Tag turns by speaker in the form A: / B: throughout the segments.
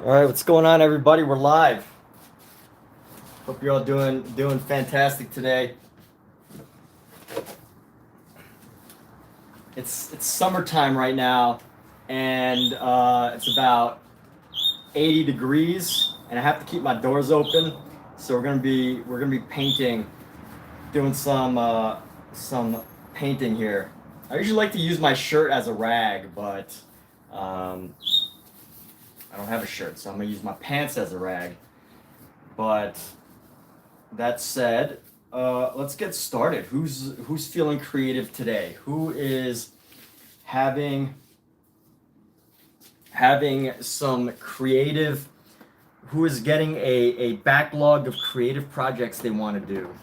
A: All right, what's going on, everybody? We're live. Hope you're all doing fantastic today. It's summertime right now, and it's about 80 degrees, and I have to keep my doors open. So we're gonna be painting, doing some painting here. I usually like to use my shirt as a rag, but um, I don't have a shirt, so I'm gonna use my pants as a rag. But that said, let's get started. Who's feeling creative today? Who is having some creative? Who is getting a backlog of creative projects they want to do?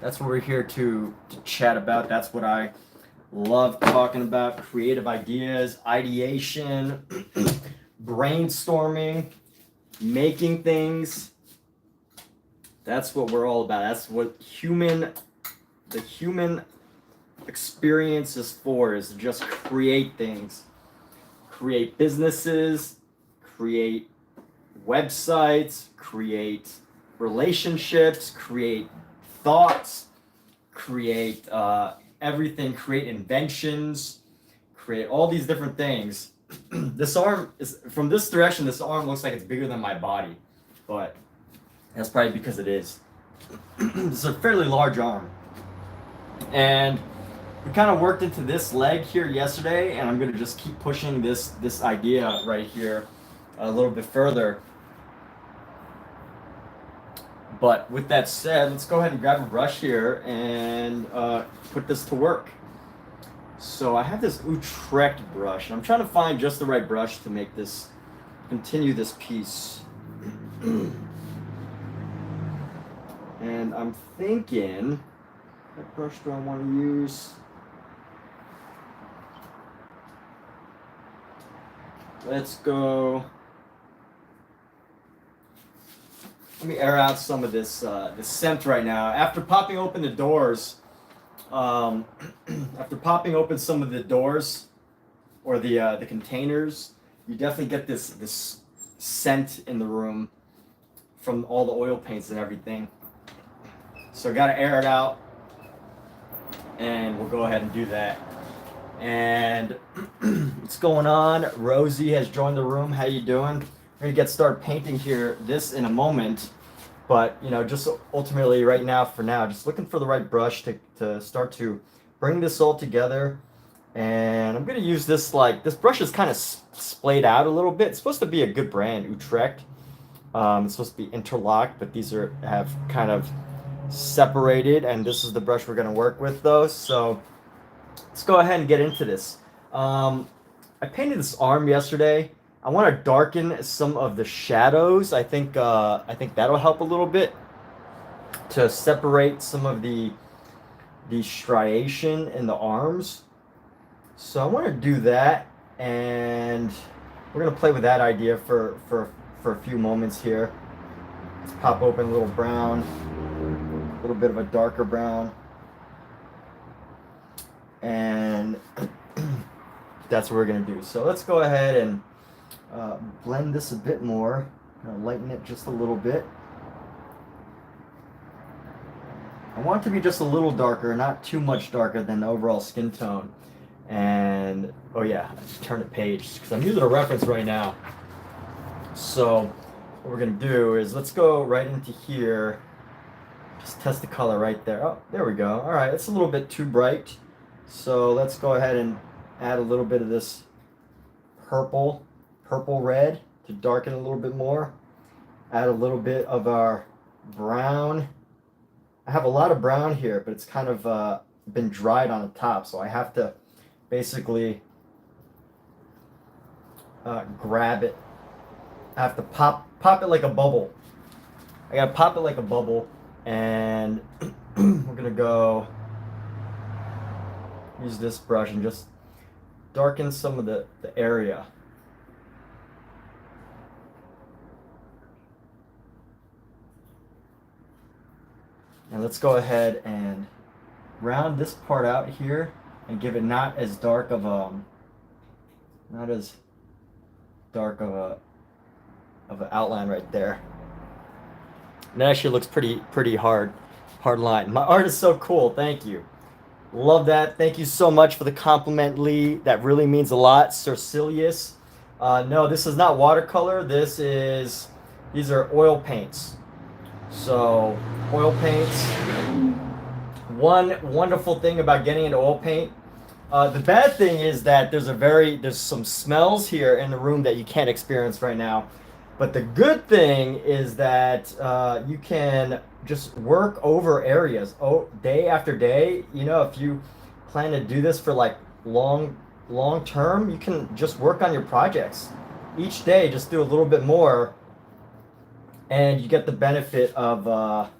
A: That's what we're here to chat about. That's what I love talking about: creative ideas, ideation, brainstorming, making things. That's what we're all about. That's what the human experience is for, is to just create things, create businesses, create websites, create relationships, create thoughts, create everything, create inventions, create all these different things. This arm is, from this direction, this arm looks like it's bigger than my body, but that's probably because it is. It's a fairly large arm. And we kind of worked into this leg here yesterday, and I'm going to just keep pushing this idea right here a little bit further. But with that said, let's go ahead and grab a brush here and put this to work. So I have this Utrecht brush, and I'm trying to find just the right brush to make this, continue this piece. And I'm thinking, what brush do I want to use? Let's go. Let me air out some of this scent right now. After popping open the doors, after popping open some of the doors or the containers, you definitely get this scent in the room from all the oil paints and everything. So I gotta air it out, and we'll go ahead and do that. And what's going on? Rosie has joined the room. How you doing? We're gonna get started painting here this in a moment, but just ultimately right now, for now, just looking for the right brush to start to bring this all together. And I'm gonna use this, this brush is kind of splayed out a little bit. It's supposed to be a good brand, Utrecht. It's supposed to be interlocked, but these have kind of separated, and this is the brush we're going to work with, though. So let's go ahead and get into this. I painted this arm yesterday. I want to darken some of the shadows. I think that'll help a little bit to separate some of the striation in the arms. So I want to do that, and we're going to play with that idea for a few moments here. Let's pop open a little brown, a little bit of a darker brown, and that's what we're going to do. So let's go ahead and blend this a bit more, lighten it just a little bit. I want it to be just a little darker, not too much darker than the overall skin tone. And oh yeah, I just turned a page because I'm using a reference right now. So what we're going to do is, let's go right into here. Just test the color right there. Oh, there we go. All right, it's a little bit too bright. So let's go ahead and add a little bit of this purple red to darken a little bit more. Add a little bit of our brown. I have a lot of brown here, but it's kind of been dried on the top, so I have to basically grab it. I have to pop it like a bubble. I gotta pop it like a bubble, and we're gonna go use this brush and just darken some of the area. And let's go ahead and round this part out here and give it not as dark of a an outline right there. And it actually looks pretty hard line. My art is so cool. Thank you. Love that. Thank you so much for the compliment, Lee. That really means a lot. Cercilius. No, this is not watercolor. These are oil paints. So oil paints. One wonderful thing about getting into oil paint. The bad thing is that there's some smells here in the room that you can't experience right now. But the good thing is that you can just work over areas day after day. You know, if you plan to do this for like long term, you can just work on your projects. Each day, just do a little bit more, and you get the benefit of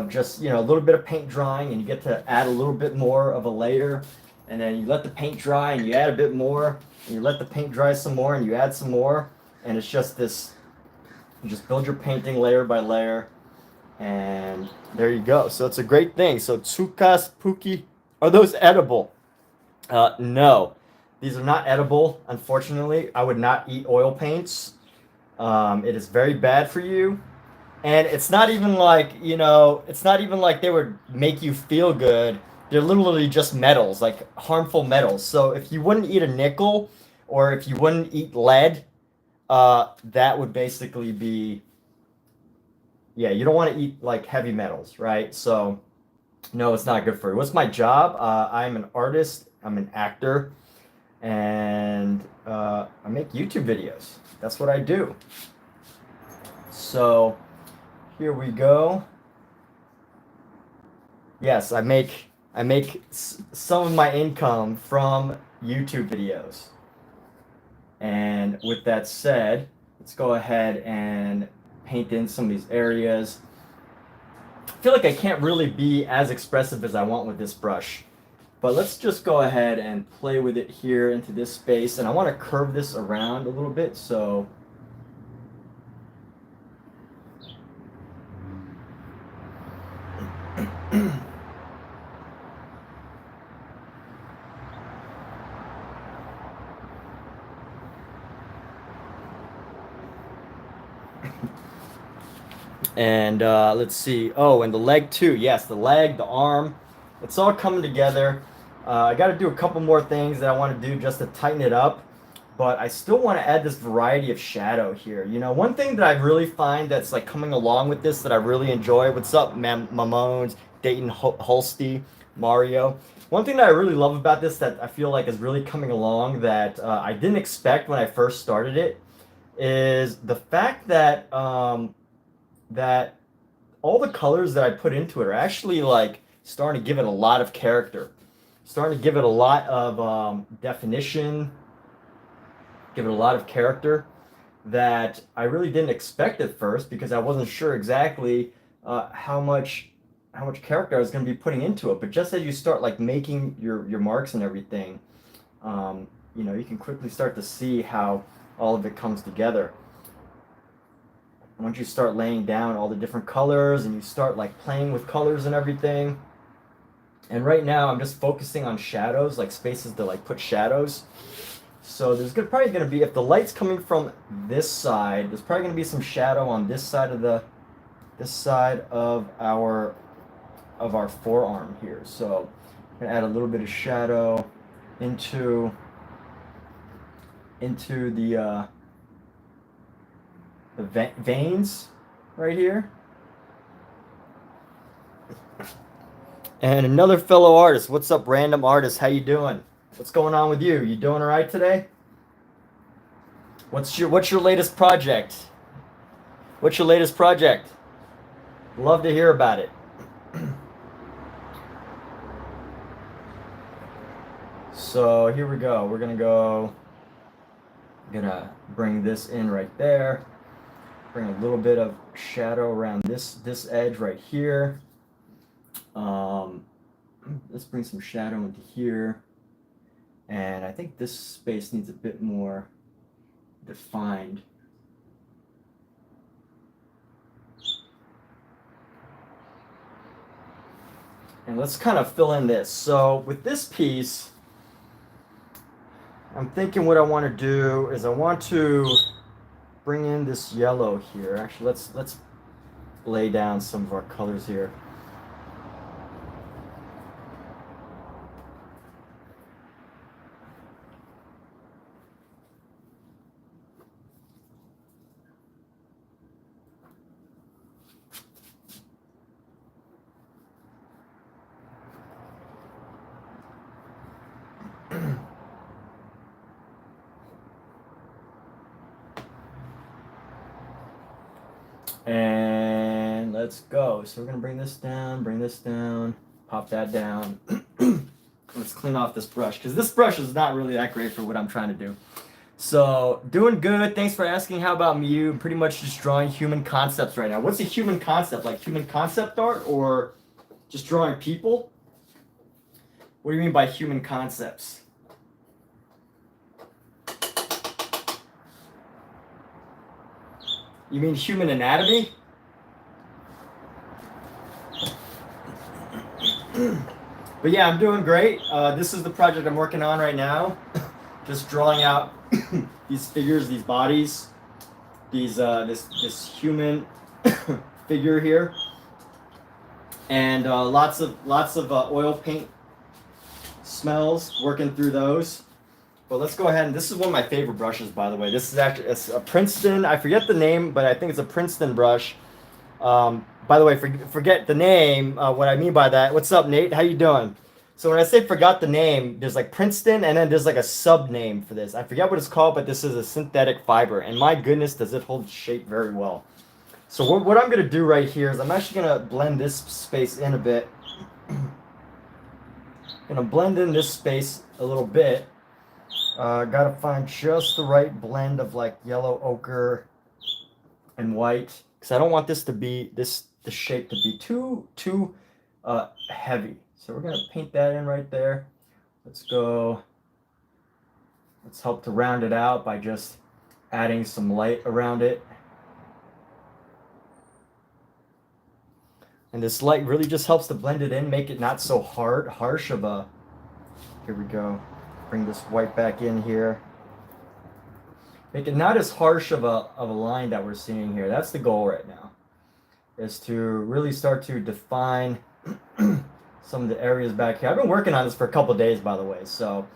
A: just, you know, a little bit of paint drying, and you get to add a little bit more of a layer, and then you let the paint dry and you add a bit more, and you let the paint dry some more and you add some more, and it's just this, you just build your painting layer by layer, and there you go. So it's a great thing. So tsukas, puki, are those edible? No, these are not edible, unfortunately. I would not eat oil paints. It is very bad for you. And it's not even like, you know, it's not even like they would make you feel good. They're literally just metals, like harmful metals. So if you wouldn't eat a nickel, or if you wouldn't eat lead, that would basically be, yeah, you don't want to eat like heavy metals, right? So no, it's not good for you. What's my job? I'm an artist, I'm an actor, and I make YouTube videos. That's what I do. So here we go. Yes, I make some of my income from YouTube videos. And with that said, let's go ahead and paint in some of these areas. I feel like I can't really be as expressive as I want with this brush, but let's just go ahead and play with it here into this space. And I want to curve this around a little bit, so and let's see. Oh, and the leg too. Yes, the leg, the arm. It's all coming together. I got to do a couple more things that I want to do just to tighten it up. But I still want to add this variety of shadow here. You know, one thing that I really find that's like coming along with this that I really enjoy. What's up, Mamones, Dayton Holsty, Mario. One thing that I really love about this that I feel like is really coming along that I didn't expect when I first started it is the fact that that all the colors that I put into it are actually like starting to give it a lot of character, starting to give it a lot of definition, give it a lot of character that I really didn't expect at first because I wasn't sure exactly how much character I was going to be putting into it. But just as you start like making your marks and everything, you know, you can quickly start to see how all of it comes together. Once you start laying down all the different colors and you start like playing with colors and everything. And right now I'm just focusing on shadows, like spaces to like put shadows. So there's probably going to be, if the light's coming from this side, there's probably going to be some shadow on this side of our forearm here. So I'm going to add a little bit of shadow into the veins right here. And another fellow artist. What's up, random artist? How you doing? What's going on with you? You doing all right today? What's your latest project? What's your latest project? Love to hear about it. So here we go. We're gonna bring this in right there. Bring a little bit of shadow around this edge right here. Let's bring some shadow into here. And I think this space needs a bit more defined. And let's kind of fill in this. So with this piece, I'm thinking what I want to do is I want to bring in this yellow here. Actually, let's lay down some of our colors here. And let's go. So we're gonna bring this down, pop that down. Let's clean off this brush, because this brush is not really that great for what I'm trying to do. So, doing good. Thanks for asking. How about you? Pretty much just drawing human concepts right now. What's a human concept? Like human concept art, or just drawing people? What do you mean by human concepts? You mean human anatomy? But yeah, I'm doing great. This is the project I'm working on right now. Just drawing out these figures, these bodies, these this human figure here, and lots of oil paint smells. Working through those. But let's go ahead, and this is one of my favorite brushes, by the way. This is actually a Princeton. I forget the name, but I think it's a Princeton brush. By the way, forget the name. What I mean by that, what's up, Nate? How you doing? So when I say forgot the name, there's like Princeton, and then there's like a sub name for this. I forget what it's called, but this is a synthetic fiber, and my goodness, does it hold shape very well. So what I'm gonna do right here is I'm actually gonna blend this space in a bit. Gonna blend in this space a little bit. Gotta find just the right blend of like yellow ochre and white, because I don't want this to be the shape to be too heavy. So we're gonna paint that in right there. Let's go. Let's help to round it out by just adding some light around it. And this light really just helps to blend it in, make it not so harsh of a. Here we go. Bring this white back in here. Make it not as harsh of a line that we're seeing here. That's the goal right now, is to really start to define some of the areas back here. I've been working on this for a couple days, by the way. So,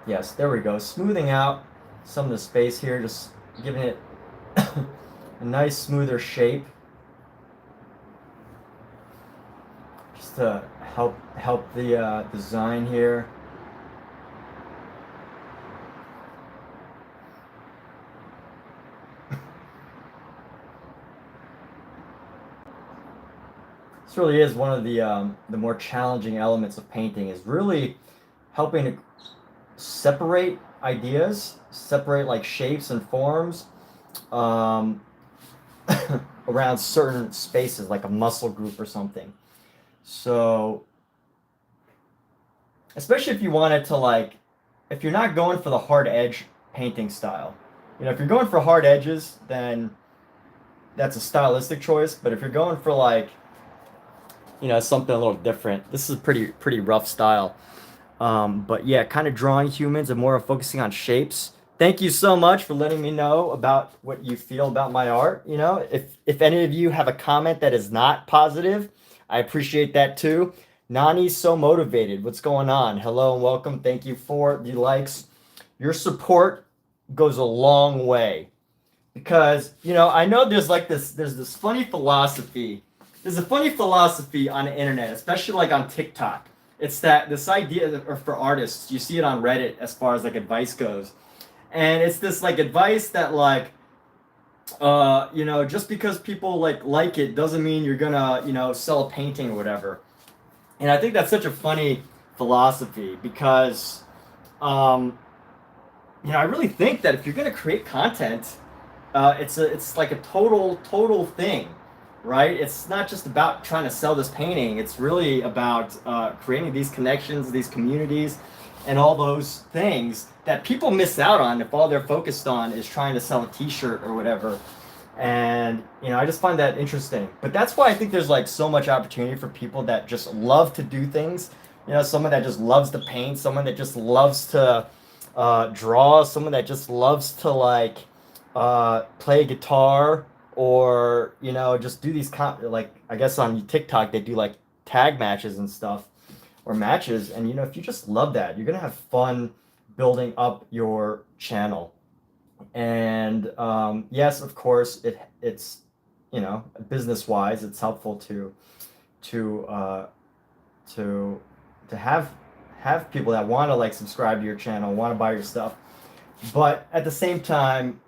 A: yes, there we go. Smoothing out some of the space here, just giving it a nice smoother shape. Just to help the design here. This really is one of the more challenging elements of painting, is really helping to separate ideas, separate like shapes and forms around certain spaces, like a muscle group or something. So, especially if you wanted to, like, if you're not going for the hard edge painting style, you know, if you're going for hard edges, then that's a stylistic choice. But if you're going for, like, you know, something a little different, this is a pretty rough style. But yeah, kind of drawing humans and more focusing on shapes. Thank you so much for letting me know about what you feel about my art. You know, if any of you have a comment that is not positive, I appreciate that too. Nani's so motivated. What's going on? Hello and welcome. Thank you for the likes. Your support goes a long way, because, you know, I know there's this funny philosophy. There's a funny philosophy on the internet, especially like on TikTok. It's that this idea for artists, you see it on Reddit as far as like advice goes. And it's this like advice that like, you know, just because people like it doesn't mean you're gonna, you know, sell a painting or whatever. And I think that's such a funny philosophy, because, you know, I really think that if you're gonna create content, it's like a total thing, right? It's not just about trying to sell this painting. It's really about creating these connections, these communities, and all those things that people miss out on if all they're focused on is trying to sell a t-shirt or whatever. And, you know, I just find that interesting. But that's why I think there's like so much opportunity for people that just love to do things. You know, someone that just loves to paint, someone that just loves to, draw, someone that just loves to like play guitar, or you know, just do these like, I guess on TikTok they do like tag matches and stuff, or matches. And you know, if you just love that, you're gonna have fun building up your channel. And yes, of course, it's, you know, business wise, it's helpful to uh, to to have people that want to like subscribe to your channel, want to buy your stuff. But at the same time,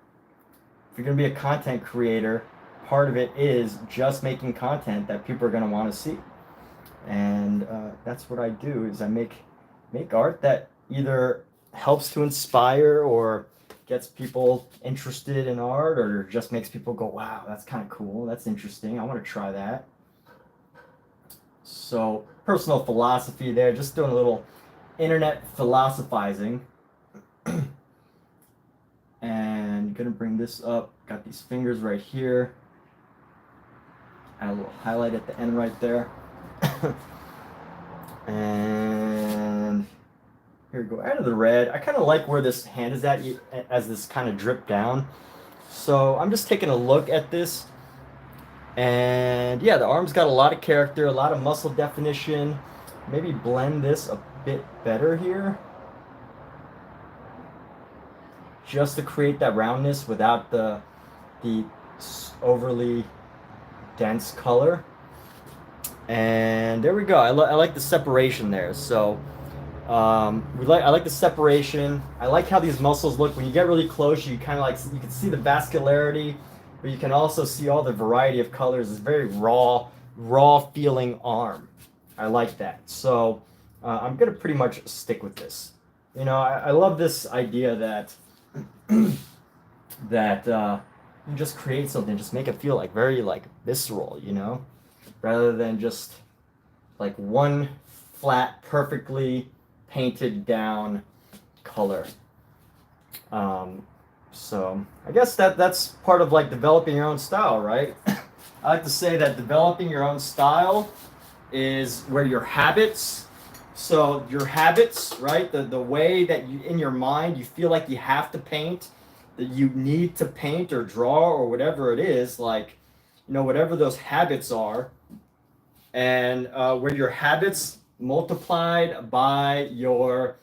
A: if you're gonna be a content creator, part of it is just making content that people are gonna want to see. And that's what I do, is I make art that either helps to inspire, or gets people interested in art, or just makes people go, wow, that's kind of cool, that's interesting, I want to try that. So personal philosophy there, just doing a little internet philosophizing. And gonna bring this up, got these fingers right here, add a little highlight at the end right there. And here we go, out of the red. I kind of like where this hand is at, as this kind of drip down. So I'm just taking a look at this, and yeah, the arm's got a lot of character, a lot of muscle definition. Maybe blend this a bit better here, just to create that roundness without the overly dense color. And there we go. I like the separation there. So I like the separation. I like how these muscles look. When you get really close, you kind of like, you can see the vascularity, but you can also see all the variety of colors. It's very raw feeling arm. I like that. So I'm gonna pretty much stick with this. You know, I love this idea that that you just create something, just make it feel like very like visceral, you know, rather than just like one flat, perfectly painted down color. So I guess that's part of like developing your own style, right? I like to say that developing your own style is where your habits, so your habits, right? The way that you, in your mind, you feel like you have to paint, that you need to paint or draw or whatever it is, like, you know, whatever those habits are, and where your habits multiplied by your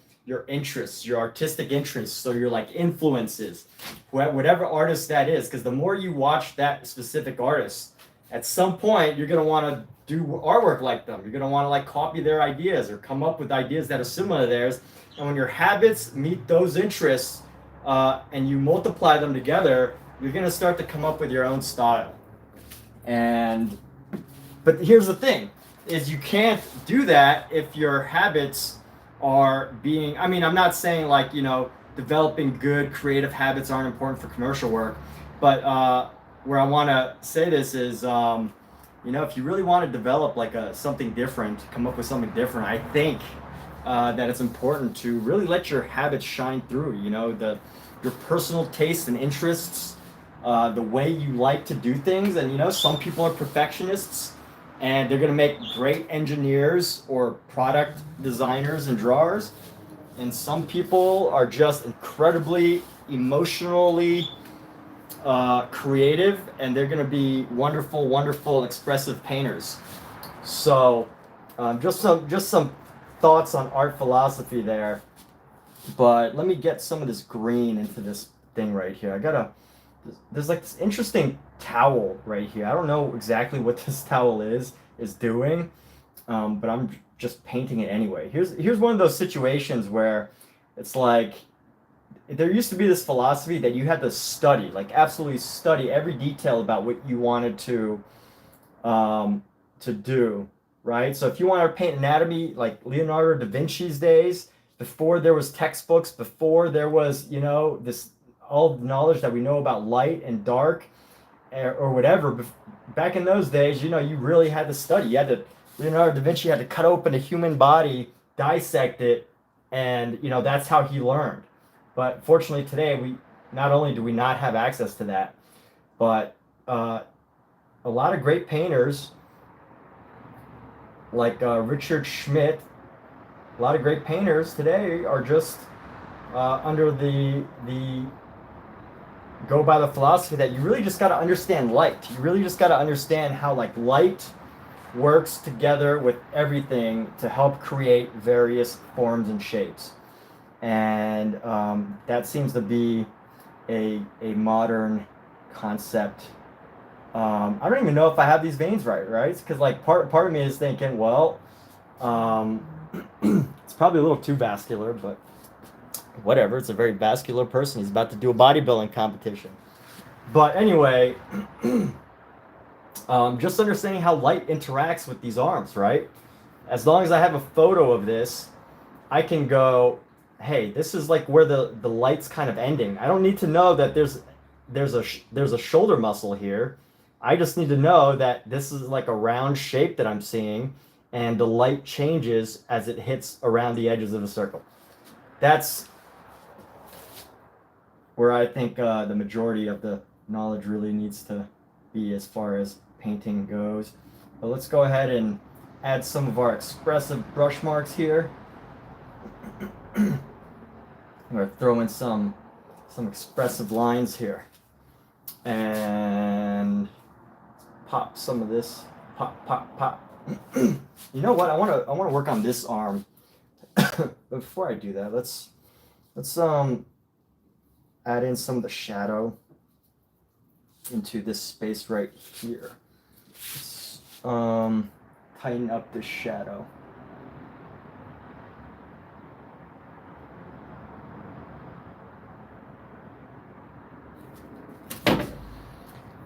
A: interests, your artistic interests, so your like influences, whatever artist that is, because the more you watch that specific artist, at some point you're going to want to do artwork like them. You're going to want to like copy their ideas or come up with ideas that are similar to theirs. And when your habits meet those interests, and you multiply them together, you're going to start to come up with your own style. But here's the thing, is you can't do that if your habits are being, I mean, I'm not saying like, you know, developing good creative habits aren't important for commercial work, but where I want to say this is, you know, if you really want to develop like something different, come up with something different, I think that it's important to really let your habits shine through, you know, your personal tastes and interests, the way you like to do things. And, you know, some people are perfectionists, and they're going to make great engineers or product designers and drawers. And some people are just incredibly emotionally creative, and they're going to be wonderful expressive painters. So just some thoughts on art philosophy there. But let me get some of this green into this thing right here. There's like this interesting towel right here. I don't know exactly what this towel is doing, but I'm just painting it anyway. Here's one of those situations where it's like, there used to be this philosophy that you had to study, like absolutely study every detail about what you wanted to do, right? So if you want to paint anatomy like Leonardo da Vinci's days, before there was textbooks, before there was, you know, this all the knowledge that we know about light and dark, or whatever, back in those days, you know, you really had to study. Leonardo da Vinci had to cut open a human body, dissect it, and, you know, that's how he learned. But fortunately today, not only do we not have access to that, but a lot of great painters like Richard Schmidt, a lot of great painters today are just under the go by the philosophy that you really just got to understand light. You really just got to understand how like light works together with everything to help create various forms and shapes. And that seems to be a modern concept. I don't even know if I have these veins right? Because like part of me is thinking, well, it's probably a little too vascular, but whatever. It's a very vascular person. He's about to do a bodybuilding competition. But anyway, just understanding how light interacts with these arms, right? As long as I have a photo of this, I can go, hey, this is like where the light's kind of ending. I don't need to know that there's a shoulder muscle here. I just need to know that this is like a round shape that I'm seeing, and the light changes as it hits around the edges of the circle. That's where I think the majority of the knowledge really needs to be as far as painting goes. But let's go ahead and add some of our expressive brush marks here. I'm going to throw in some expressive lines here. And pop some of this. Pop, pop, pop. You know what? I want to work on this arm. But before I do that, let's add in some of the shadow into this space right here. Let's tighten up this shadow.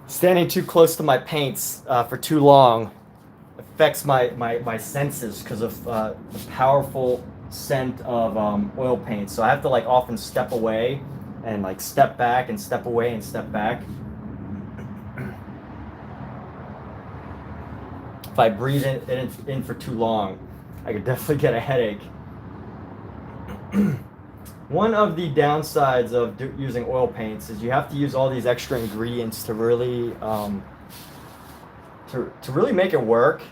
A: Standing too close to my paints for too long affects my senses because of the powerful scent of oil paint. So I have to like often step away and like step back and step away and step back. If I breathe in for too long, I could definitely get a headache. One of the downsides of using oil paints is you have to use all these extra ingredients to really to really make it work.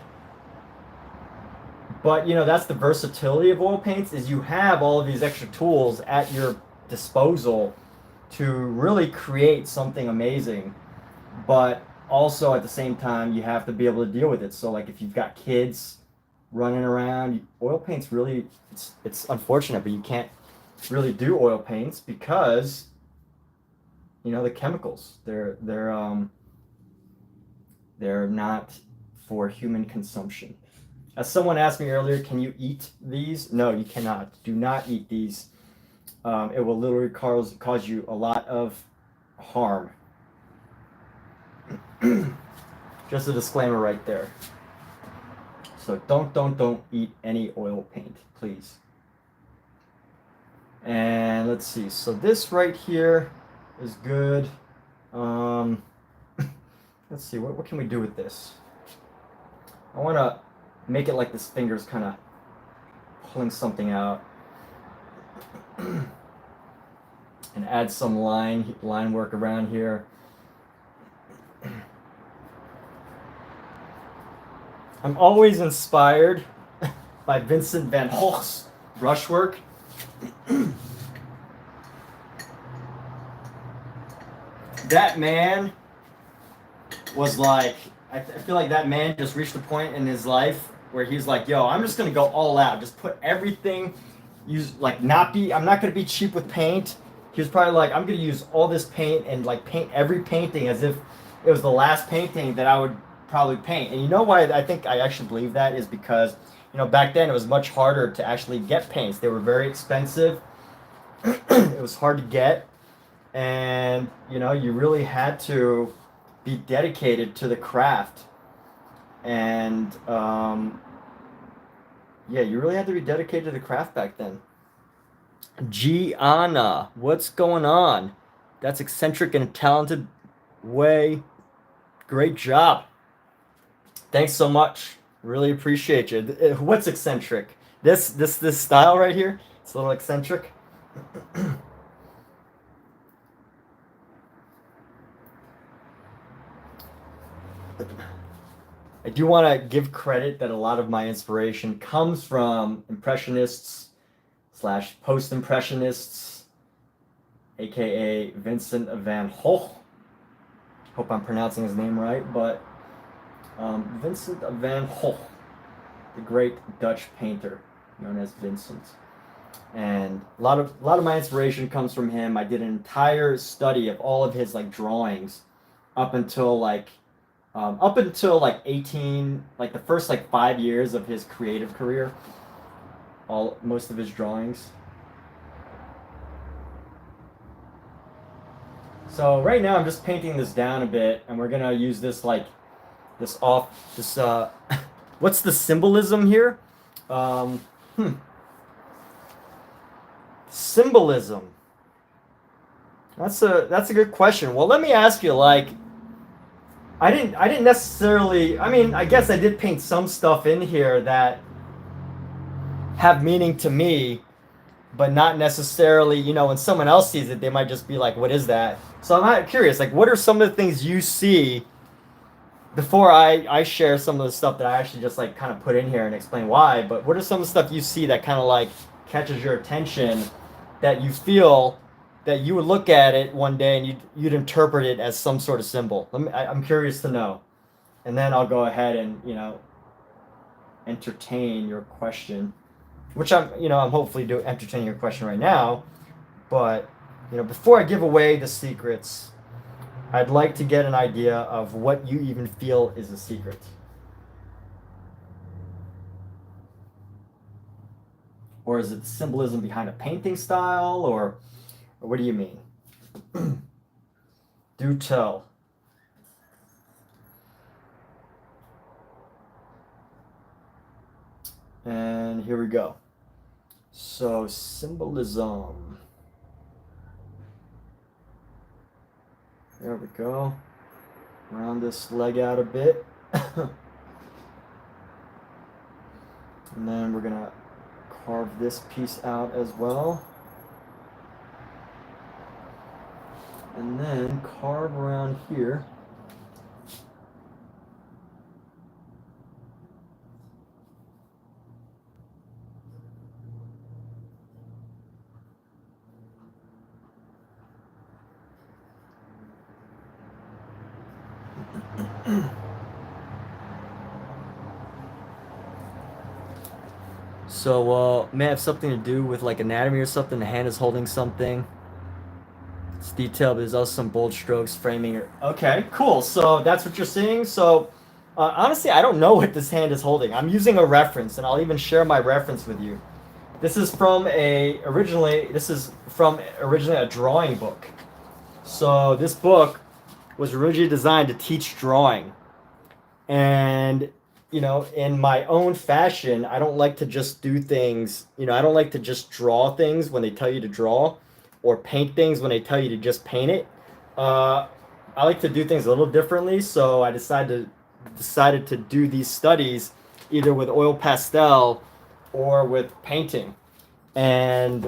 A: But you know, that's the versatility of oil paints, is you have all of these extra tools at your disposal to really create something amazing. But also at the same time, you have to be able to deal with it. So like if you've got kids running around, oil paints really, it's unfortunate, but you can't really do oil paints because you know the chemicals, they're not for human consumption. As someone asked me earlier, can you eat these? No, you cannot. Do not eat these. It will literally cause you a lot of harm. Just a disclaimer right there. So don't eat any oil paint, please. And let's see. So this right here is good. Let's see. What can we do with this? I want to make it like this finger's kind of pulling something out. And add some line work around here. I'm always inspired by Vincent van Gogh's brushwork. That man was like, I feel like that man just reached a point in his life where he's like, yo, I'm just gonna go all out, just put everything, I'm not gonna be cheap with paint. He was probably like, I'm gonna use all this paint and like paint every painting as if it was the last painting that I would probably paint. And you know why I think I actually believe that is because, you know, back then it was much harder to actually get paints. They were very expensive. It was hard to get. And, you know, you really had to be dedicated to the craft. And, yeah, you really had to be dedicated to the craft back then. Gianna, what's going on? That's eccentric in a talented way. Great job. Thanks so much. Really appreciate you. What's eccentric? This style right here? It's a little eccentric. I do want to give credit that a lot of my inspiration comes from impressionists / post-impressionists. aka Vincent van Gogh. Hope I'm pronouncing his name right, but Vincent van Gogh, the great Dutch painter known as Vincent. And a lot of my inspiration comes from him. I did an entire study of all of his like drawings up until like 18, like the first like 5 years of his creative career. Most of his drawings. So right now I'm just painting this down a bit, and we're gonna use this like this off this what's the symbolism here? Um, Symbolism. That's a good question. Well, let me ask you. Like, I didn't necessarily. I mean, I guess I did paint some stuff in here that have meaning to me, but not necessarily. You know, when someone else sees it, they might just be like, "What is that?" So I'm curious. Like, what are some of the things you see before I share some of the stuff that I actually just like kind of put in here and explain why? But what are some of the stuff you see that kind of like catches your attention, that you feel that you would look at it one day and you'd interpret it as some sort of symbol? I'm curious to know, and then I'll go ahead and entertain your question, which I'm hopefully entertaining your question right now. But before I give away the secrets, I'd like to get an idea of what you even feel is a secret. Or is it the symbolism behind a painting style, or what do you mean? Do tell. And here we go. So, symbolism. There we go. Round this leg out a bit. And then we're going to carve this piece out as well. And then carve around here. So, may have something to do with like anatomy or something. The hand is holding something. It's detailed, but there's also some bold strokes framing it. Okay, cool. So that's what you're seeing. So honestly, I don't know what this hand is holding. I'm using a reference, and I'll even share my reference with you. This is from originally a drawing book. So this book was originally designed to teach drawing. And in my own fashion, I don't like to just do things. I don't like to just draw things when they tell you to draw, or paint things when they tell you to just paint it. I like to do things a little differently, so I decided to do these studies either with oil pastel or with painting. And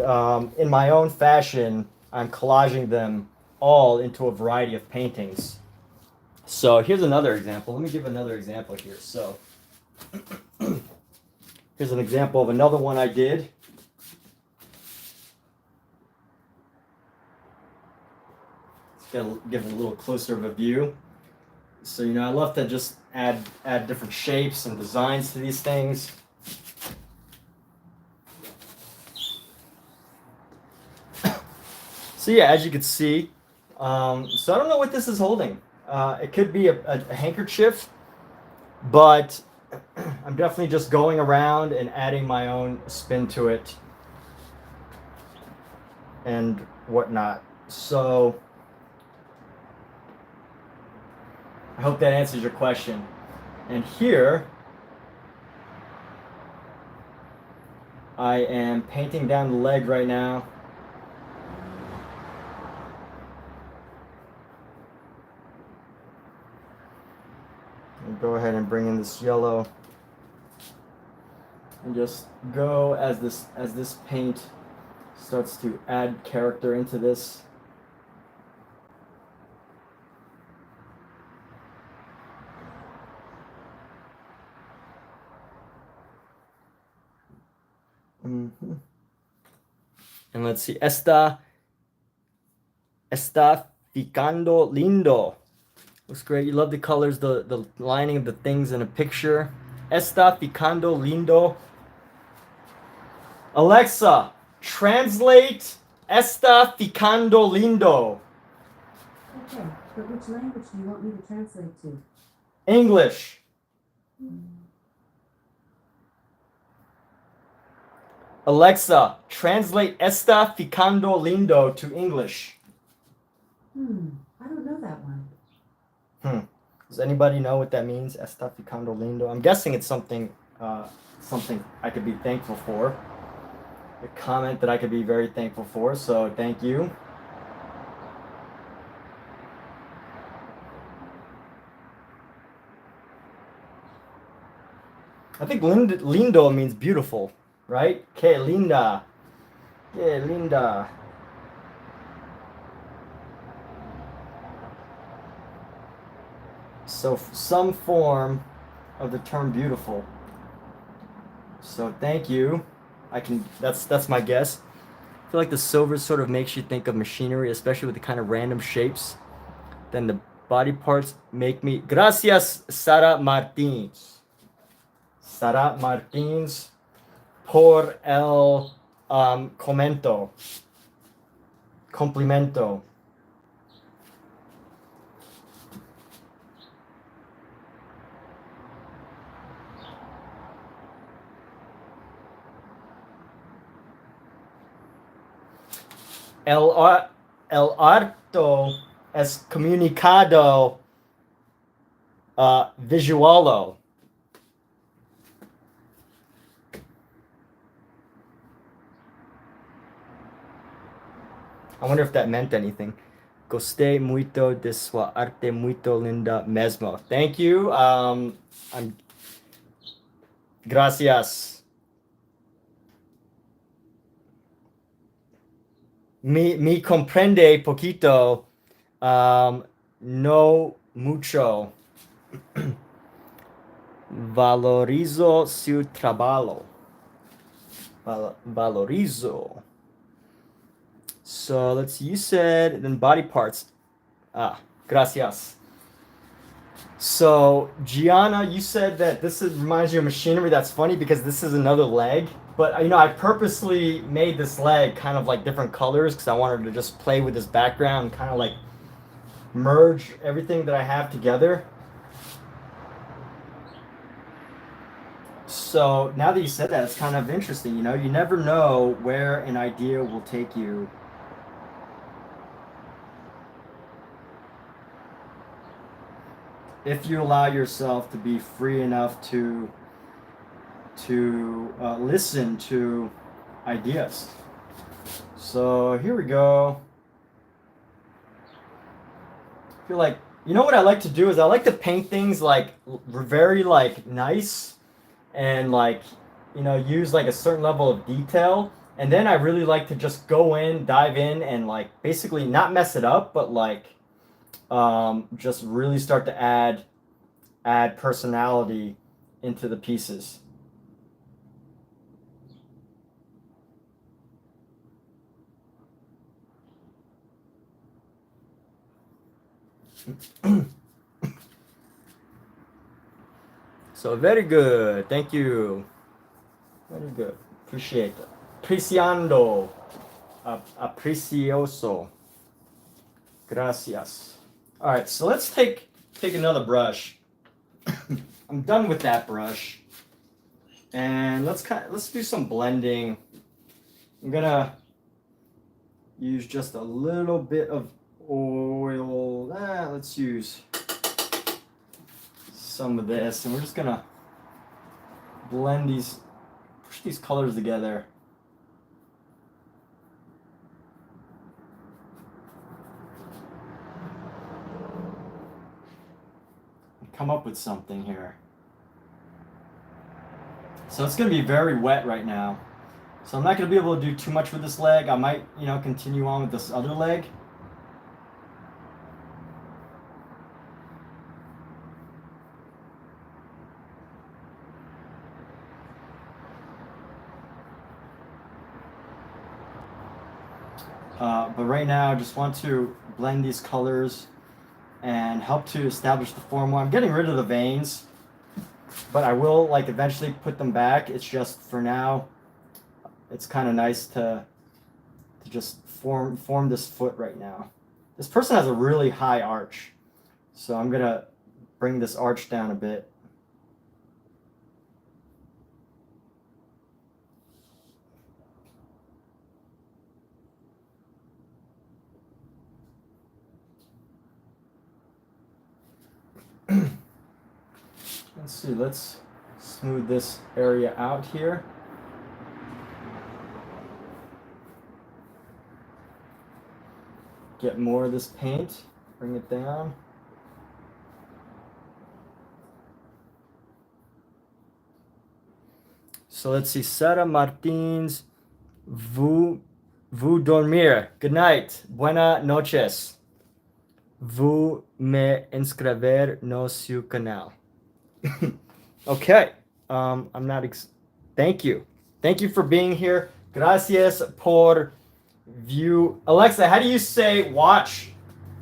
A: in my own fashion, I'm collaging them all into a variety of paintings. So here's another example. Let me give another example here. So here's an example of another one I did. Let's give it a little closer of a view. So I love to just add different shapes and designs to these things. So yeah, as you can see, so I don't know what this is holding. It could be a handkerchief, but I'm definitely just going around and adding my own spin to it and whatnot. So I hope that answers your question. And here I am painting down the leg right now. And go ahead and bring in this yellow and just go as this paint starts to add character into this. Mm-hmm. And let's see, esta Está ficando lindo. Looks great. You love the colors, the lining of the things in a picture. Está ficando lindo. Alexa, translate Está ficando lindo.
B: Okay, but which language do you want me to translate to?
A: English. Alexa, translate Está ficando lindo to English.
B: I don't know that one.
A: Does anybody know what that means? Está ficando lindo. I'm guessing it's something I could be thankful for. A comment that I could be very thankful for. So thank you. I think lindo means beautiful, right? Que linda. Que linda. So some form of the term beautiful. So thank you. That's my guess. I feel like the silver sort of makes you think of machinery, especially with the kind of random shapes. Then the body parts make me. Gracias, Sara Martins. Sara Martins por el complimento. El harto es comunicado visualo. I wonder if that meant anything. Gostei muito de sua arte, muito linda mesmo. Thank you. Gracias. Me comprende poquito. No mucho. Valorizo su trabajo. Valorizo. So let's see. You said then body parts. Gracias. So Gianna, you said that reminds you of machinery. That's funny because this is another leg. But I purposely made this leg kind of like different colors because I wanted to just play with this background and kind of like merge everything that I have together. So now that you said that, it's kind of interesting. You never know where an idea will take you. If you allow yourself to be free enough to listen to ideas. So here we go. I feel like, what I like to do is I like to paint things like very like nice and like, use like a certain level of detail. And then I really like to just dive in and like basically not mess it up, but like just really start to add personality into the pieces. So very good. Thank you. Very good. Appreciate it. Apreciando. Aprecioso. Gracias. All right, so let's take another brush. I'm done with that brush. And let's do some blending. I'm gonna use just a little bit of oil. Let's use some of this, and we're just gonna push these colors together. Come up with something here. So it's gonna be very wet right now. So I'm not gonna be able to do too much with this leg. I might, continue on with this other leg. But right now I just want to blend these colors and help to establish the form. Well, I'm getting rid of the veins, but I will like eventually put them back. It's just for now, it's kind of nice to just form this foot right now. This person has a really high arch, so I'm gonna bring this arch down a bit. Let's see, let's smooth this area out here. Get more of this paint, bring it down. So let's see, Sara Martins, vous dormir. Good night, buenas noches. Vous me inscrever no su canal. Okay, I'm not. Thank you for being here. Gracias por view. Alexa, how do you say watch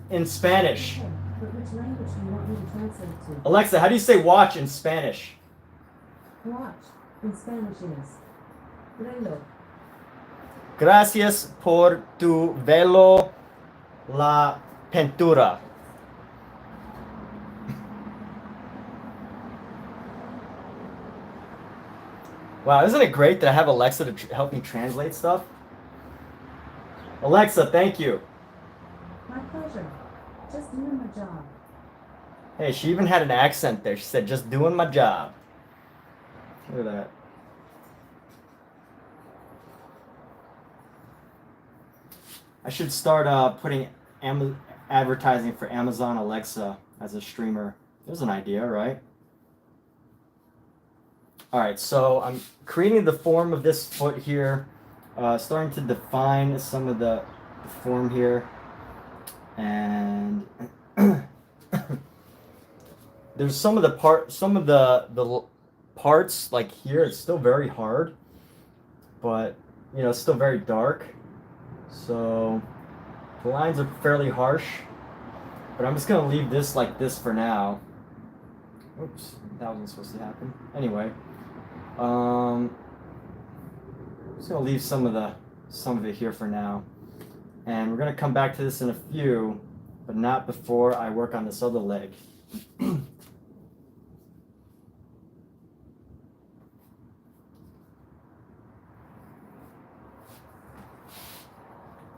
A: in Spanish?
B: Okay, but which language do you want me to translate it to?
A: Alexa, how do you say watch in Spanish?
B: Watch in Spanish is reloj.
A: Gracias por tu velo la pintura. Wow, isn't it great that I have Alexa to help me translate stuff? Alexa, thank you.
B: My pleasure. Just doing my job.
A: Hey, she even had an accent there. She said, just doing my job. Look at that. I should start putting advertising for Amazon Alexa as a streamer. There's an idea, right? All right, so I'm creating the form of this foot here, starting to define some of the form here, and there's some of the parts like here. It's still very hard, but it's still very dark. So the lines are fairly harsh, but I'm just gonna leave this like this for now. Oops, that wasn't supposed to happen. Anyway. Just gonna leave some of it here for now, and we're gonna come back to this in a few, but not before I work on this other leg.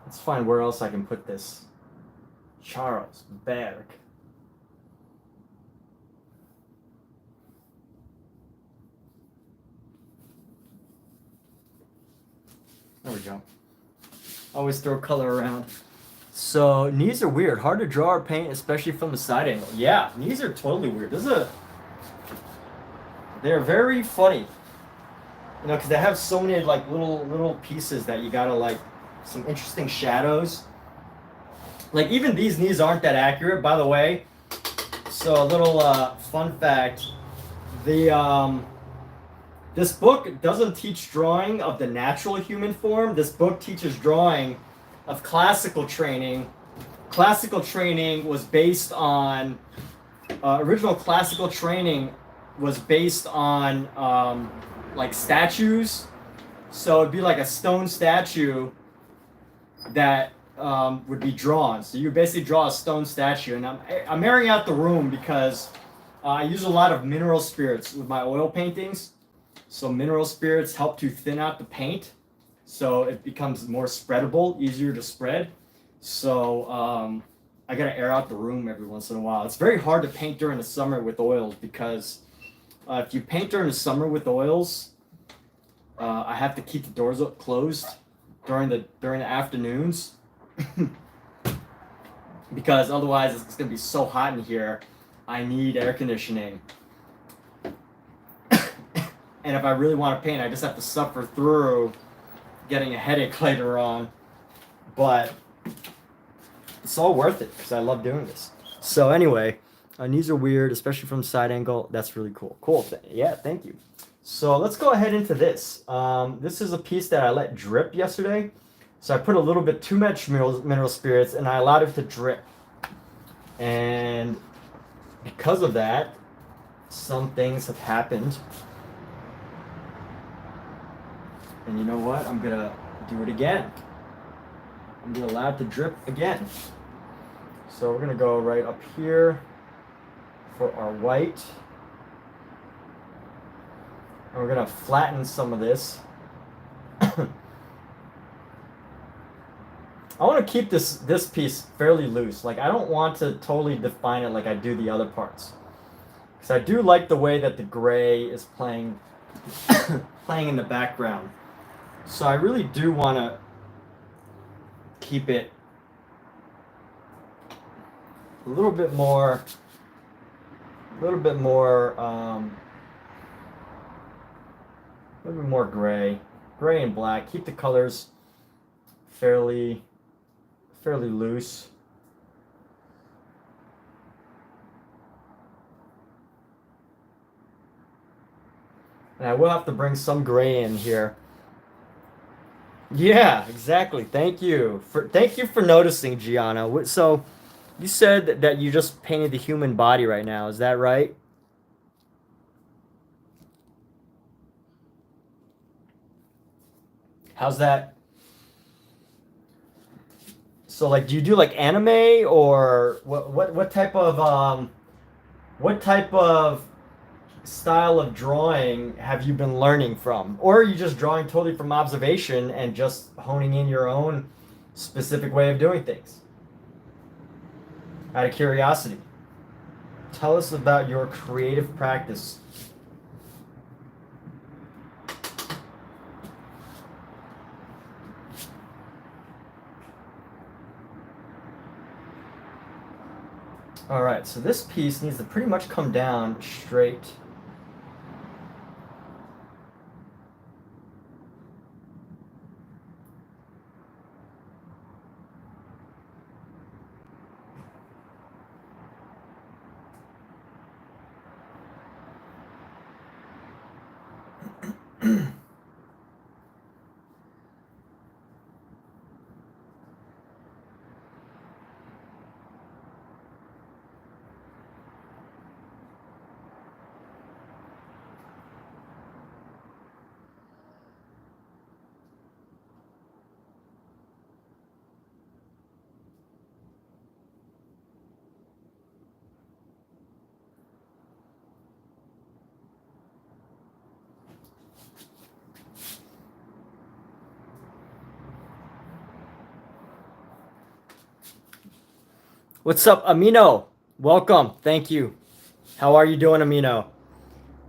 A: Let's find where else I can put this. Charles Berg. There we go. Always throw color around. So knees are weird. Hard to draw or paint, especially from the side angle. Yeah, knees are totally weird. They're very funny. Because they have so many like little pieces that you gotta like some interesting shadows. Like even these knees aren't that accurate, by the way. So a little fun fact: this book doesn't teach drawing of the natural human form. This book teaches drawing of classical training. Classical training was based on, original classical training was based on like statues. So it'd be like a stone statue that would be drawn. So you basically draw a stone statue. And I'm airing out the room because I use a lot of mineral spirits with my oil paintings. So mineral spirits help to thin out the paint, so it becomes more spreadable, easier to spread. So I gotta air out the room every once in a while. It's very hard to paint during the summer with oils because if you paint during the summer with oils, I have to keep the doors closed during the afternoons because otherwise it's gonna be so hot in here. I need air conditioning. And if I really want to paint, I just have to suffer through getting a headache later on. But it's all worth it because I love doing this. So anyway, knees are weird, especially from side angle. That's really cool. Cool. Yeah, thank you. So let's go ahead into this. This is a piece that I let drip yesterday. So I put a little bit too much mineral spirits and I allowed it to drip. And because of that, some things have happened. And you know what? I'm gonna do it again. I'm gonna allow it to drip again. So we're gonna go right up here for our white. And we're gonna flatten some of this. I want to keep this piece fairly loose. Like I don't want to totally define it like I do the other parts. Because I do like the way that the gray is playing playing in the background. So I really do want to keep it a little bit more gray and black. Keep the colors fairly loose. And I will have to bring some gray in here. Yeah, exactly. Thank you for noticing, Gianna. So you said that you just painted the human body right now. Is that right? How's that? So like, do you do like anime or what type of style of drawing have you been learning from? Or are you just drawing totally from observation and just honing in your own specific way of doing things? Out of curiosity, tell us about your creative practice. All right, so this piece needs to pretty much come down straight. What's up, Amino? Welcome. Thank you. How are you doing, Amino?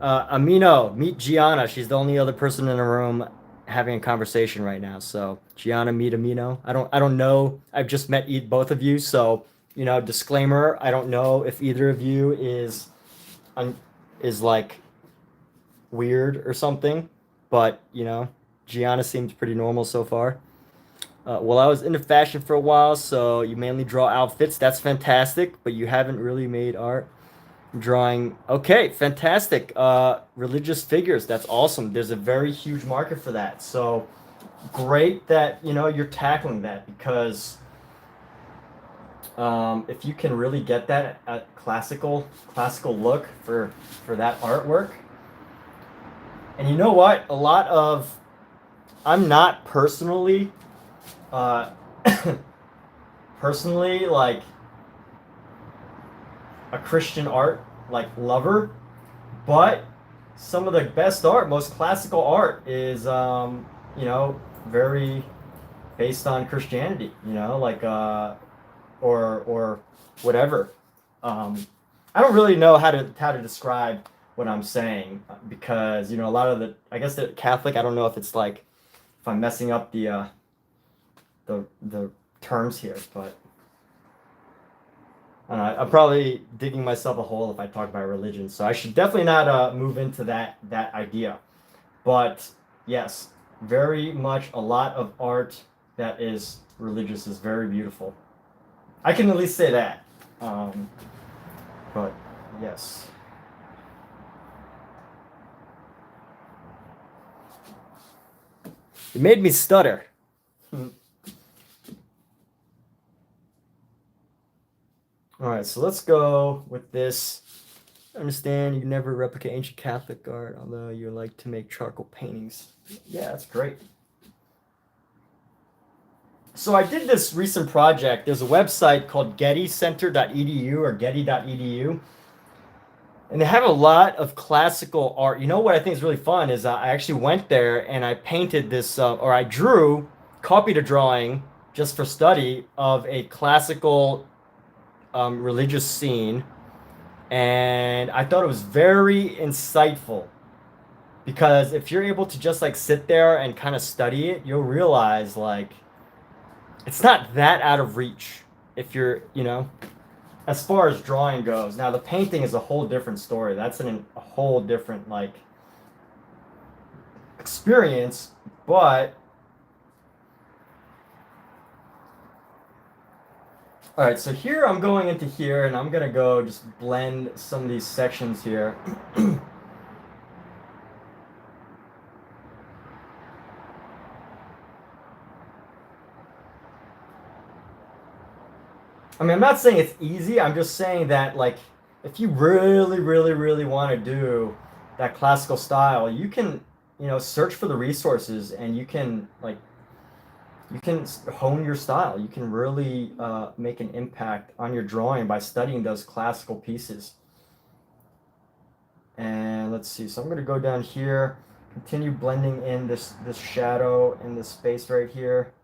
A: Amino, meet Gianna. She's the only other person in the room having a conversation right now. So Gianna, meet Amino. I don't know. I've just met both of you. So disclaimer. I don't know if either of you is like weird or something. But Gianna seems pretty normal so far. Well, I was into fashion for a while, so you mainly draw outfits. That's fantastic, but you haven't really made art. Drawing. Okay, fantastic. Religious figures. That's awesome. There's a very huge market for that. So great that you're tackling that because if you can really get that classical look for that artwork, and you know what? I'm not personally like a Christian art like lover, but some of the best art, most classical art is very based on Christianity, like or whatever. I don't really know how to describe what I'm saying because a lot of I guess the Catholic, I don't know if it's like if I'm messing up the terms here, but I'm probably digging myself a hole if I talk about religion. So I should definitely not move into that idea. But yes, very much a lot of art that is religious is very beautiful. I can at least say that. But yes. It made me stutter. right, so let's go with this. Understand you can never replicate ancient Catholic art, although you like to make charcoal paintings. Yeah, that's great. So I did this recent project. There's a website called gettycenter.edu or getty.edu. And they have a lot of classical art. You know what I think is really fun is I actually went there and I painted this, or I copied a drawing just for study of a classical religious scene. And I thought it was very insightful because if you're able to just like sit there and kind of study it, you'll realize like it's not that out of reach if you're, as far as drawing goes. Now the painting is a whole different story. That's a whole different like experience, but all right, so here I'm going into here and I'm gonna go just blend some of these sections here. I mean, I'm not saying it's easy. I'm just saying that, like, if you really, really, really want to do that classical style, you can, search for the resources and you can, like, you can hone your style. You can really make an impact on your drawing by studying those classical pieces. And let's see. So I'm going to go down here, continue blending in this shadow in this space right here.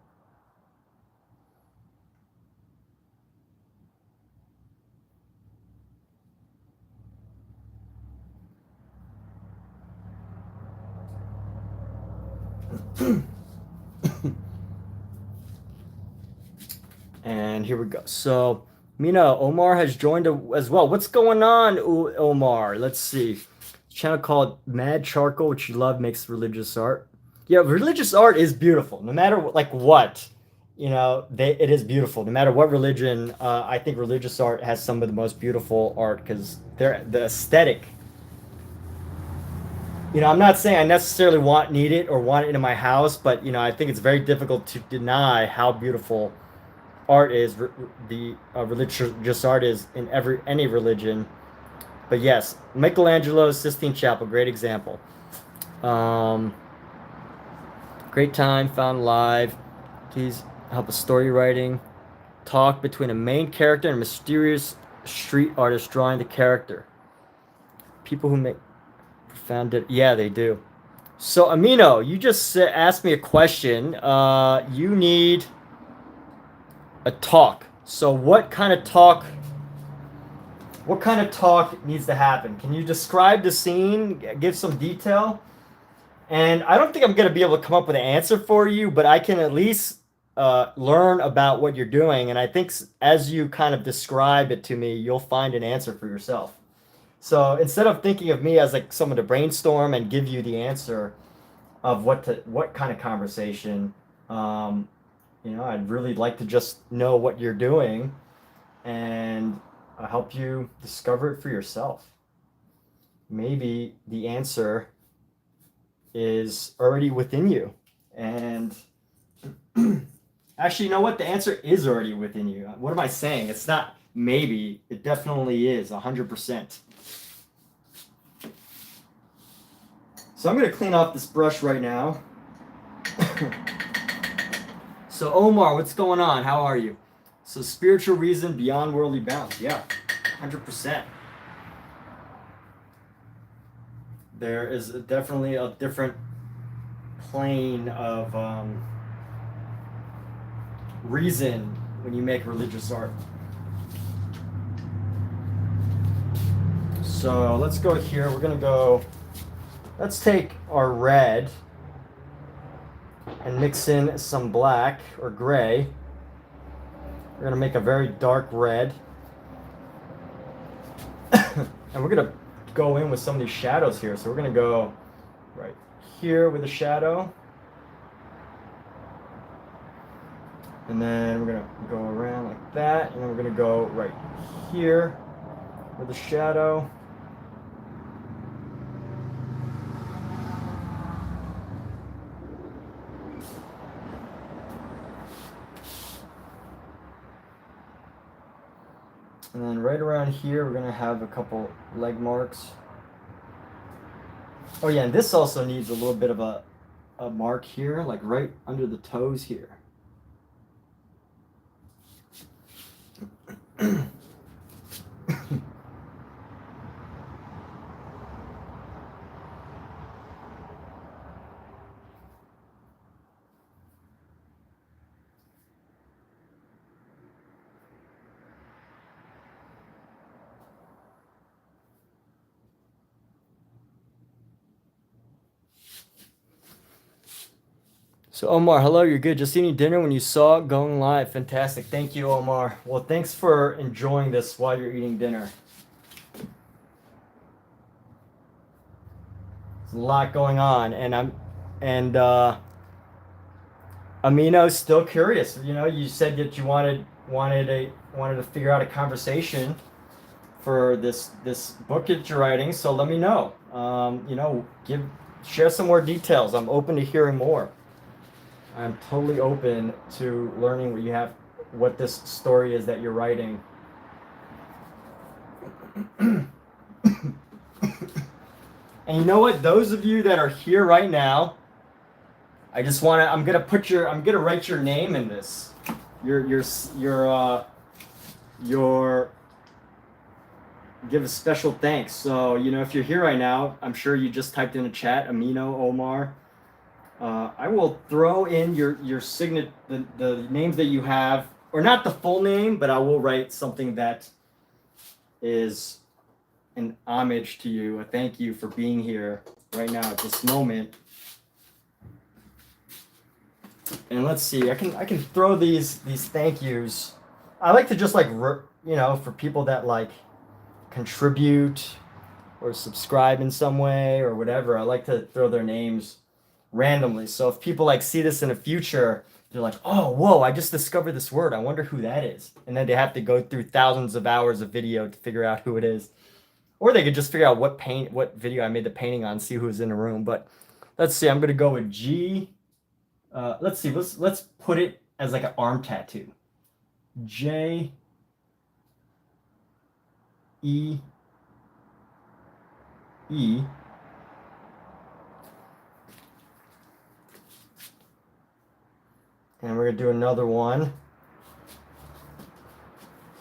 A: And here we go. So, Mina, Omar has joined as well. What's going on, Omar? Let's see. Channel called Mad Charcoal, which you love, makes religious art. Yeah, religious art is beautiful. No matter what, it is beautiful. No matter what religion, I think religious art has some of the most beautiful art because the aesthetic. I'm not saying I necessarily need it or want it in my house, but I think it's very difficult to deny how beautiful art is, the religious art is in any religion. But yes, Michelangelo's Sistine Chapel, great example. Great time found live. Please help with story writing. Talk between a main character and a mysterious street artist drawing the character. People who make profound yeah, they do. So Amino, you just asked me a question. You need a talk. So what kind of talk needs to happen? Can you describe the scene, give some detail? And I don't think I'm going to be able to come up with an answer for you, but I can at least learn about what you're doing. And I think as you kind of describe it to me, you'll find an answer for yourself. So instead of thinking of me as like someone to brainstorm and give you the answer of what kind of conversation, I'd really like to just know what you're doing and help you discover it for yourself. Maybe the answer is already within you. And actually, you know what? The answer is already within you. What am I saying? It's not maybe. It definitely is 100%. So I'm going to clean off this brush right now. So Omar, what's going on? How are you? So spiritual reason beyond worldly bounds. Yeah, 100%. There is definitely a different plane of reason when you make religious art. So let's go here. Let's take our red and mix in some black or gray. We're going to make a very dark red. And we're going to go in with some of these shadows here. So we're going to go right here with a shadow. And then we're going to go around like that. And then we're going to go right here with a shadow. And then right around here, we're gonna have a couple leg marks. Oh yeah, and this also needs a little bit of a mark here, like right under the toes here. So Omar, hello, you're good. Just eating dinner when you saw it going live. Fantastic. Thank you, Omar. Well, thanks for enjoying this while you're eating dinner. There's a lot going on, and Amino's still curious. You know, you said that you wanted to figure out a conversation for this book that you're writing. So let me know. You know, share some more details. I'm open to hearing more. I'm totally open to learning what this story is that you're writing. And you know what? Those of you that are here right now, I'm gonna write your name in this. Give a special thanks. So, you know, if you're here right now, I'm sure you just typed in a chat, Amino, Omar. I will throw in your signature, the names that you have, or not the full name, but I will write something that is an homage to you, a thank you for being here right now at this moment. And let's see, I can throw these thank yous. I like to just you know, for people that like contribute or subscribe in some way or whatever, I like to throw their names randomly. So if people like see this in the future, they're like, oh, whoa, I just discovered this word. I wonder who that is. And then they have to go through thousands of hours of video to figure out who it is. Or they could just figure out what video I made the painting on, see who's in the room. But let's see, I'm gonna go with G. Let's see, let's put it as like an arm tattoo. J E E. And we're gonna do another one.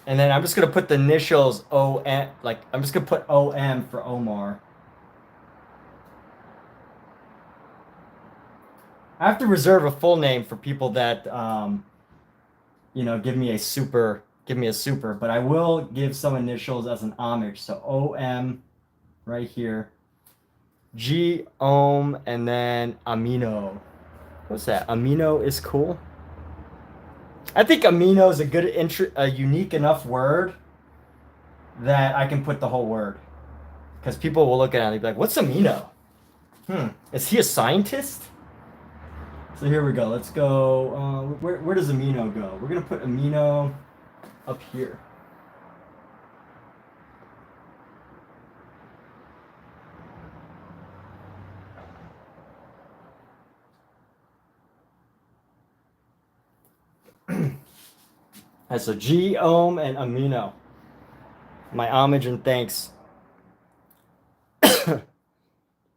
A: And then I'm just gonna put the initials O-M, like I'm just gonna put O-M for Omar. I have to reserve a full name for people that, you know, give me a super, but I will give some initials as an homage. So O-M right here, G, Om, and then Amino. What's that? Amino is cool. I think amino is a unique enough word that I can put the whole word. Because people will look at it and they'll be like, what's amino? Is he a scientist? So here we go. Let's go. Where does amino go? We're going to put amino up here. So G, Om, and Amino. My homage and thanks.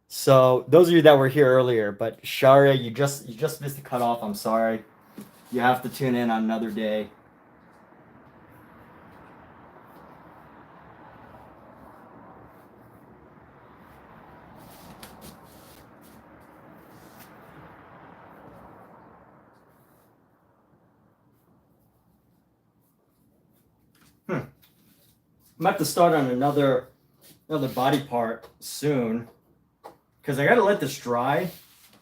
A: So those of you that were here earlier, but Sharia, you just missed the cutoff. I'm sorry. You have to tune in on another day. I'm about to start on another body part soon, because I gotta let this dry.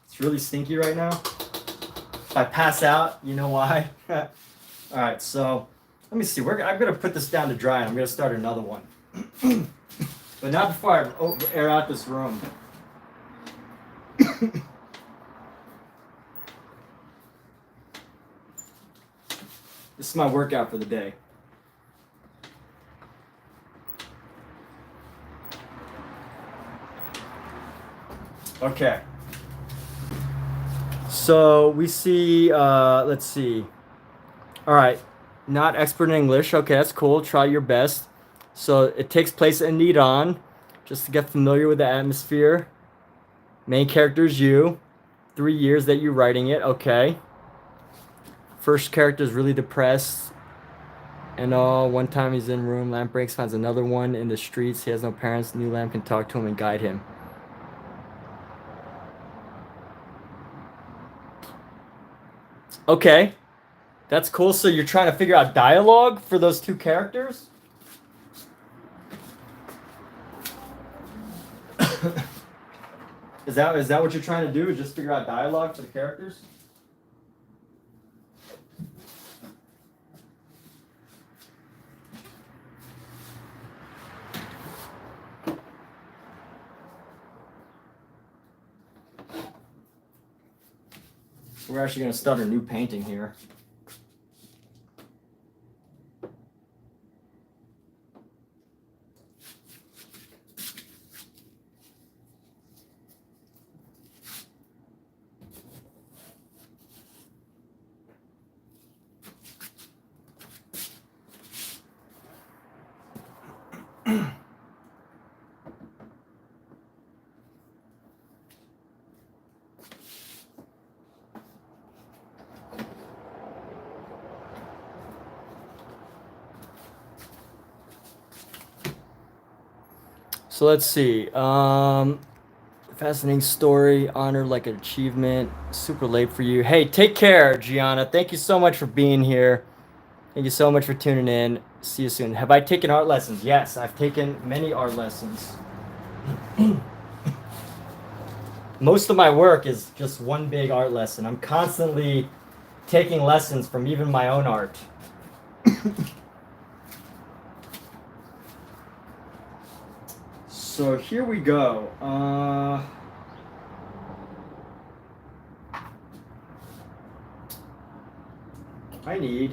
A: It's really stinky right now. If I pass out, you know why. All right, so let me see. I'm gonna put this down to dry, and I'm gonna start another one, but not before I air out this room. This is my workout for the day. Okay. So we see, let's see. All right. Not expert in English. Okay, that's cool. Try your best. So it takes place in Iran, just to get familiar with the atmosphere. Main character is you. 3 years that you're writing it. Okay. First character is really depressed. And one time he's in room, lamp breaks, finds another one in the streets. He has no parents. New lamp can talk to him and guide him. Okay. That's cool. So you're trying to figure out dialogue for those two characters? Is that what you're trying to do? Is just figure out dialogue for the characters? We're actually going to start a new painting here. So let's see. Fascinating story. Honor like an achievement. Super late for you. Hey, take care, Gianna. Thank you so much for being here. Thank you so much for tuning in. See you soon. Have I taken art lessons? Yes, I've taken many art lessons. Most of my work is just one big art lesson. I'm constantly taking lessons from even my own art. So here we go. I need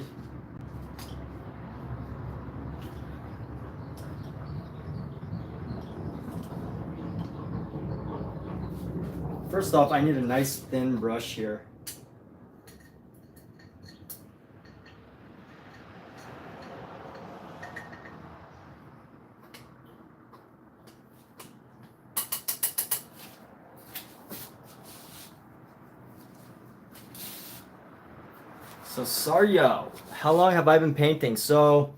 A: first off, I need a nice thin brush here. So Saryo, how long have I been painting? So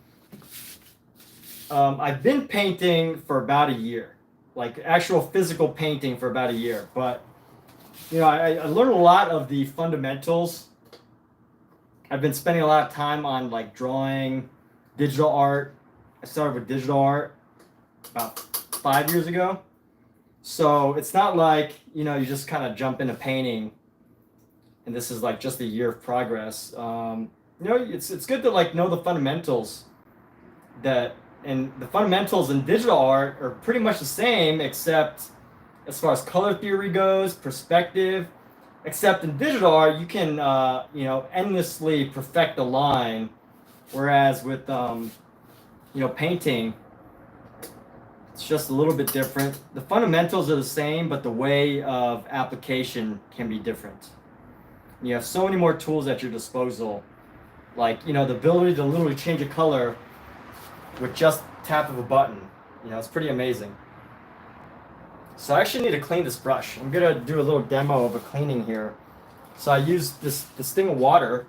A: I've been painting for about a year, like actual physical painting for about a year. But you know, I learned a lot of the fundamentals. I've been spending a lot of time on like drawing, digital art. I started with digital art about 5 years ago. So it's not like, you know, you just kind of jump into painting and this is like just a year of progress. You know, it's good to like know the fundamentals and the fundamentals in digital art are pretty much the same, except as far as color theory goes, perspective, except in digital art, you can, you know, endlessly perfect a line. Whereas with, you know, painting, it's just a little bit different. The fundamentals are the same, but the way of application can be different. You have so many more tools at your disposal, like, you know, the ability to literally change a color with just tap of a button. You know, it's pretty amazing. So I actually need to clean this brush. I'm gonna do a little demo of a cleaning here. So I use this thing of water.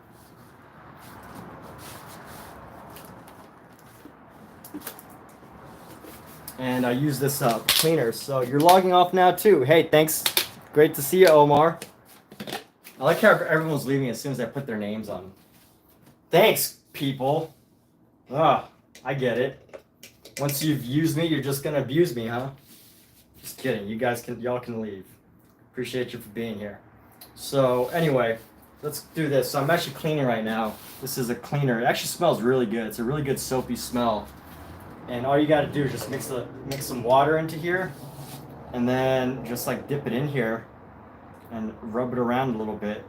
A: And I use this cleaner. So you're logging off now too. Hey, thanks. Great to see you, Omar. I like how everyone's leaving as soon as I put their names on. Thanks, people. Ah, I get it. Once you've used me, you're just gonna abuse me, huh? Just kidding. Y'all can leave. Appreciate you for being here. So anyway, let's do this. So I'm actually cleaning right now. This is a cleaner. It actually smells really good. It's a really good soapy smell. And all you gotta do is just mix some water into here, and then just like dip it in here, and rub it around a little bit,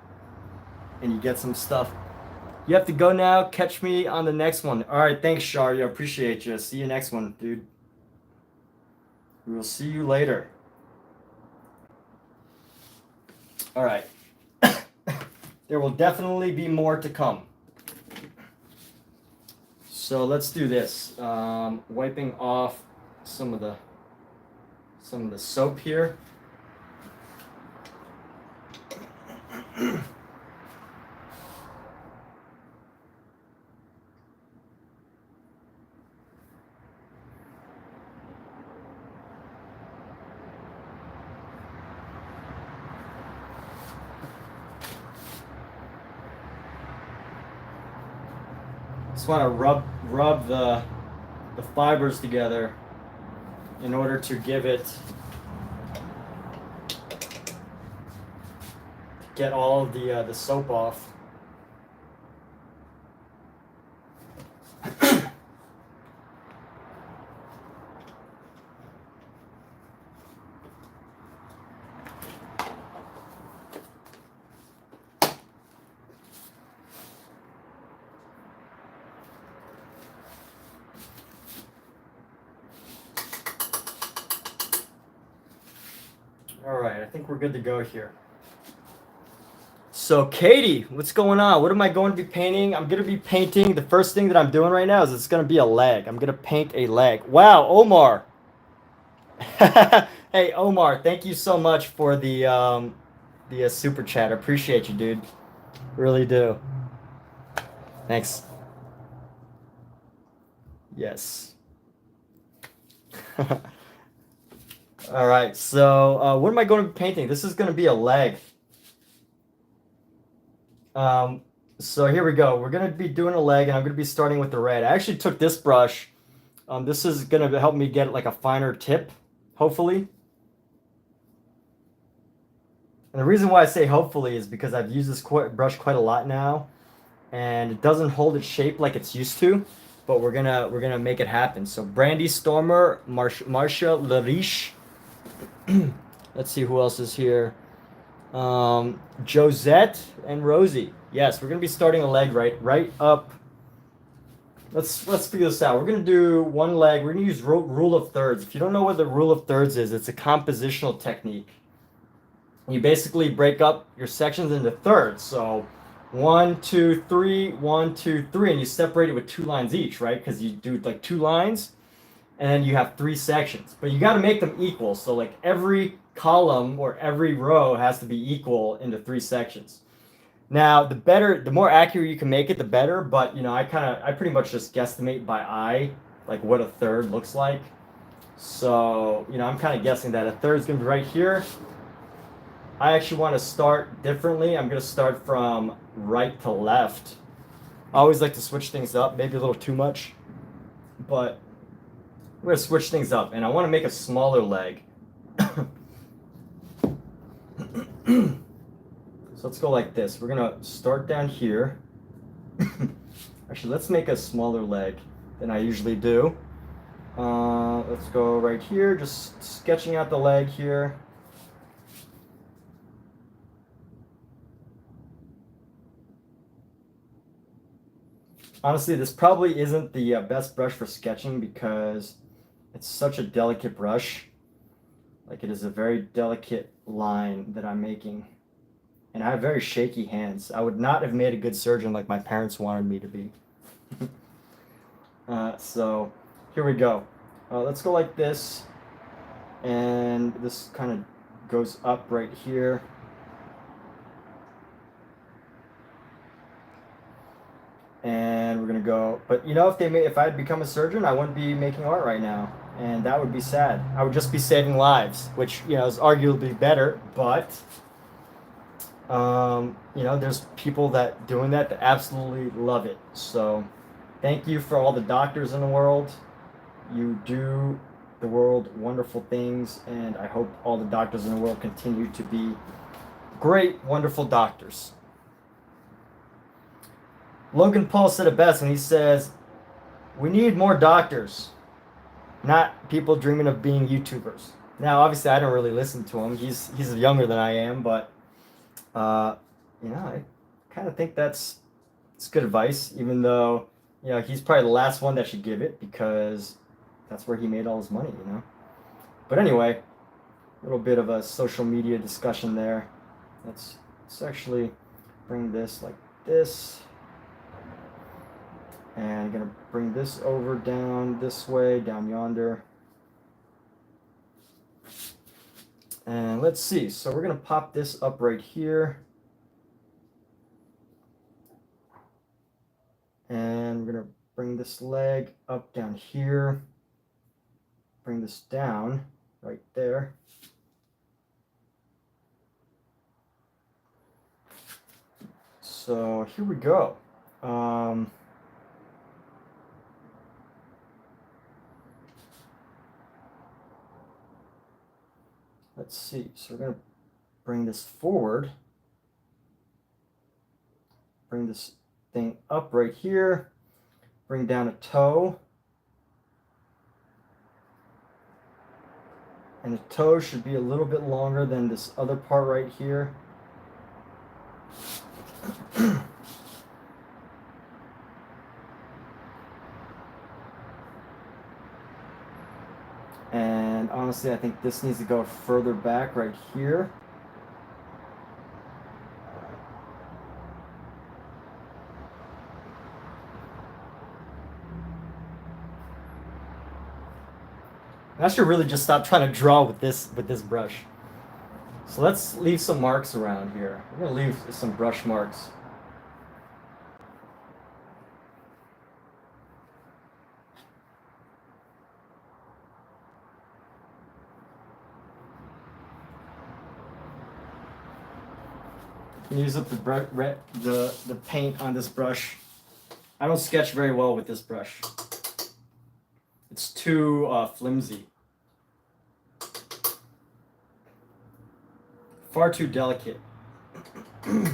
A: and you get some stuff. You have to go now. Catch me on the next one. All right, thanks, Sharia. Appreciate you. See you next one, dude. We will see you later. All right. There will definitely be more to come. So let's do this. Wiping off some of the soap here. Just want to rub the fibers together in order to get all of the soap off. All right, I think we're good to go here. So Katie, what's going on? What am I going to be painting? I'm going to be painting, the first thing that I'm doing right now is it's going to be a leg. I'm going to paint a leg. Wow, Omar. Hey, Omar, thank you so much for the super chat. I appreciate you, dude. Really do. Thanks. Yes. All right, so what am I going to be painting? This is going to be a leg. So here we go. We're going to be doing a leg, and I'm going to be starting with the red. I actually took this brush. This is going to help me get like a finer tip, hopefully. And the reason why I say hopefully is because I've used this brush quite a lot now, and it doesn't hold its shape like it's used to. But we're gonna make it happen. So Brandy Stormer, Marcia Lariche. Let's see who else is here. Josette and Rosie. Yes, we're gonna be starting a leg right up. Let's figure this out. We're gonna do one leg. We're gonna use rule of thirds. If you don't know what the rule of thirds is, it's a compositional technique. You basically break up your sections into thirds. So 1, 2, 3, 1, 2, 3, and you separate it with 2 lines each, right? Because you do like 2 lines, and then you have 3 sections. But you got to make them equal. So like every column or every row has to be equal into 3 sections. Now, the more accurate you can make it, the better. But you know, I pretty much just guesstimate by eye, like what a third looks like. So you know, I'm kind of guessing that a third is gonna be right here. I actually want to start differently. I'm going to start from right to left. I always like to switch things up, maybe a little too much, but we're going to switch things up, and I want to make a smaller leg. So let's go like this. We're going to start down here. Actually, let's make a smaller leg than I usually do. Let's go right here, just sketching out the leg here. Honestly, this probably isn't the best brush for sketching because it's such a delicate brush. Like, it is a very delicate line that I'm making. And I have very shaky hands. I would not have made a good surgeon like my parents wanted me to be. So here we go. Let's go like this. And this kind of goes up right here. And we're gonna go, but you know, if I had become a surgeon, I wouldn't be making art right now, and that would be sad. I would just be saving lives, which, you know, is arguably better. But you know, there's people that doing that absolutely love it. So thank you for all the doctors in the world. You do the world wonderful things, and I hope all the doctors in the world continue to be great, wonderful doctors. Logan Paul said it best when he says, we need more doctors, not people dreaming of being YouTubers. Now, obviously, I don't really listen to him. He's younger than I am, but you know, I kind of think it's good advice, even though, you know, he's probably the last one that should give it because that's where he made all his money, you know. But anyway, a little bit of a social media discussion there. Let's actually bring this like this. And I'm going to bring this over down this way, down yonder. And let's see. So we're going to pop this up right here. And we're going to bring this leg up down here. Bring this down right there. So here we go. Let's see. So we're going to bring this forward. Bring this thing up right here. Bring down a toe. And the toe should be a little bit longer than this other part right here. And honestly, I think this needs to go further back right here. I should really just stop trying to draw with this brush. So let's leave some marks around here. We're gonna leave some brush marks. Use up the paint on this brush. I don't sketch very well with this brush. It's too flimsy. Far too delicate. I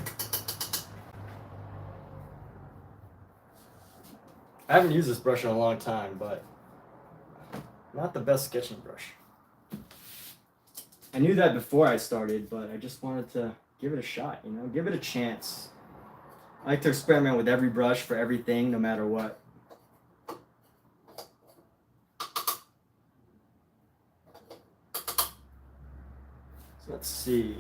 A: haven't used this brush in a long time, but not the best sketching brush. I knew that before I started, but I just wanted to give it a shot, you know, give it a chance. I like to experiment with every brush for everything, no matter what. So let's see.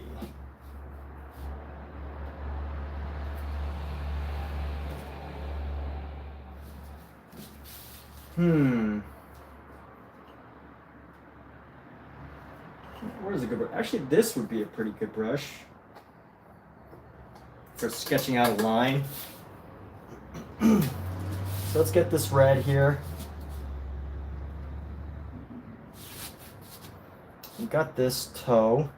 A: Where's a good brush? Actually, this would be a pretty good brush for sketching out a line. So let's get this red here. We got this toe.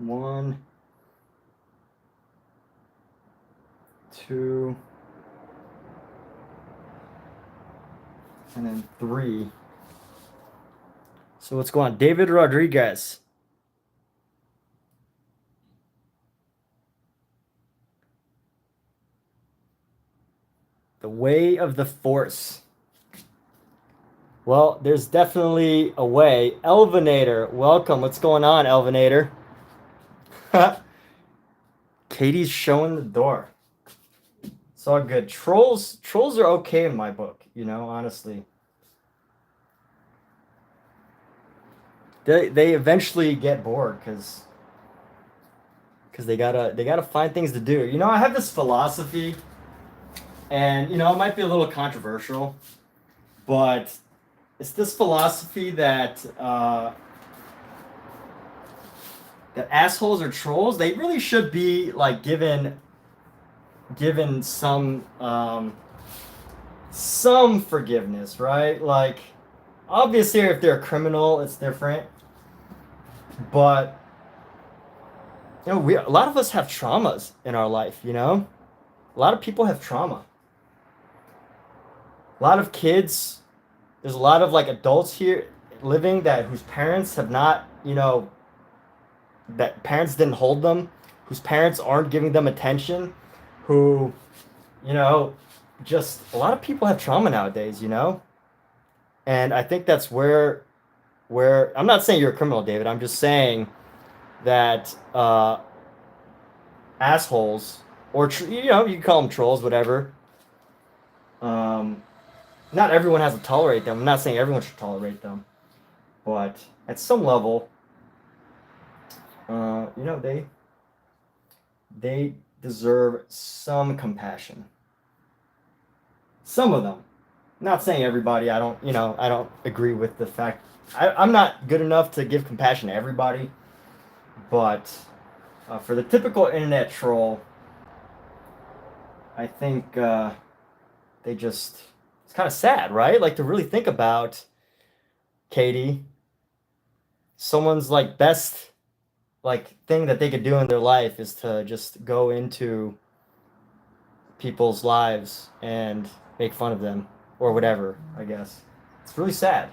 A: One, two, and then three. So what's going on? David Rodriguez. The way of the force. Well, there's definitely a way. Elvinator, welcome. What's going on, Elvinator? Katie's showing the door. It's all good. Trolls are okay in my book, you know, honestly. They eventually get bored because they gotta find things to do. You know, I have this philosophy, and you know, it might be a little controversial, but it's this philosophy that that assholes or trolls, they really should be like given some forgiveness, right? Like, obviously, if they're a criminal, it's different. But you know, a lot of us have traumas in our life. You know, a lot of people have trauma. A lot of kids. There's a lot of like adults here living whose parents have not, you know, that parents didn't hold them, whose parents aren't giving them attention, who, you know, just a lot of people have trauma nowadays, you know? And I think that's where I'm not saying you're a criminal, David. I'm just saying that assholes, or you know, you can call them trolls, whatever. Not everyone has to tolerate them. I'm not saying everyone should tolerate them, but at some level, you know, they deserve some compassion. Some of them. Not saying everybody. I don't agree with the fact. I'm not good enough to give compassion to everybody, but for the typical internet troll, I think they just, it's kind of sad, right? Like, to really think about, Katie, someone's like best like thing that they could do in their life is to just go into people's lives and make fun of them or whatever, I guess. It's really sad.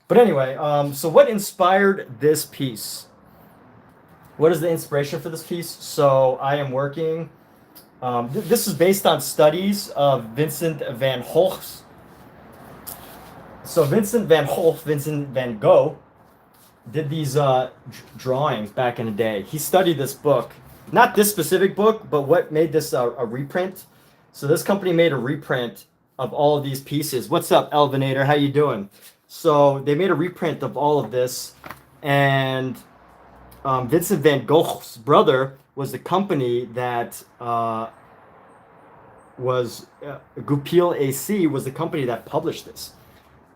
A: But anyway, so what inspired this piece? What is the inspiration for this piece? So I am working, this is based on studies of Vincent van Gogh's. So Vincent van Gogh did these drawings back in the day. He studied this book, not this specific book, but what made this a reprint. So this company made a reprint of all of these pieces. What's up, Elvinator? How you doing? So they made a reprint of all of this, and Vincent van Gogh's brother was the company that was Goupil AC was the company that published this.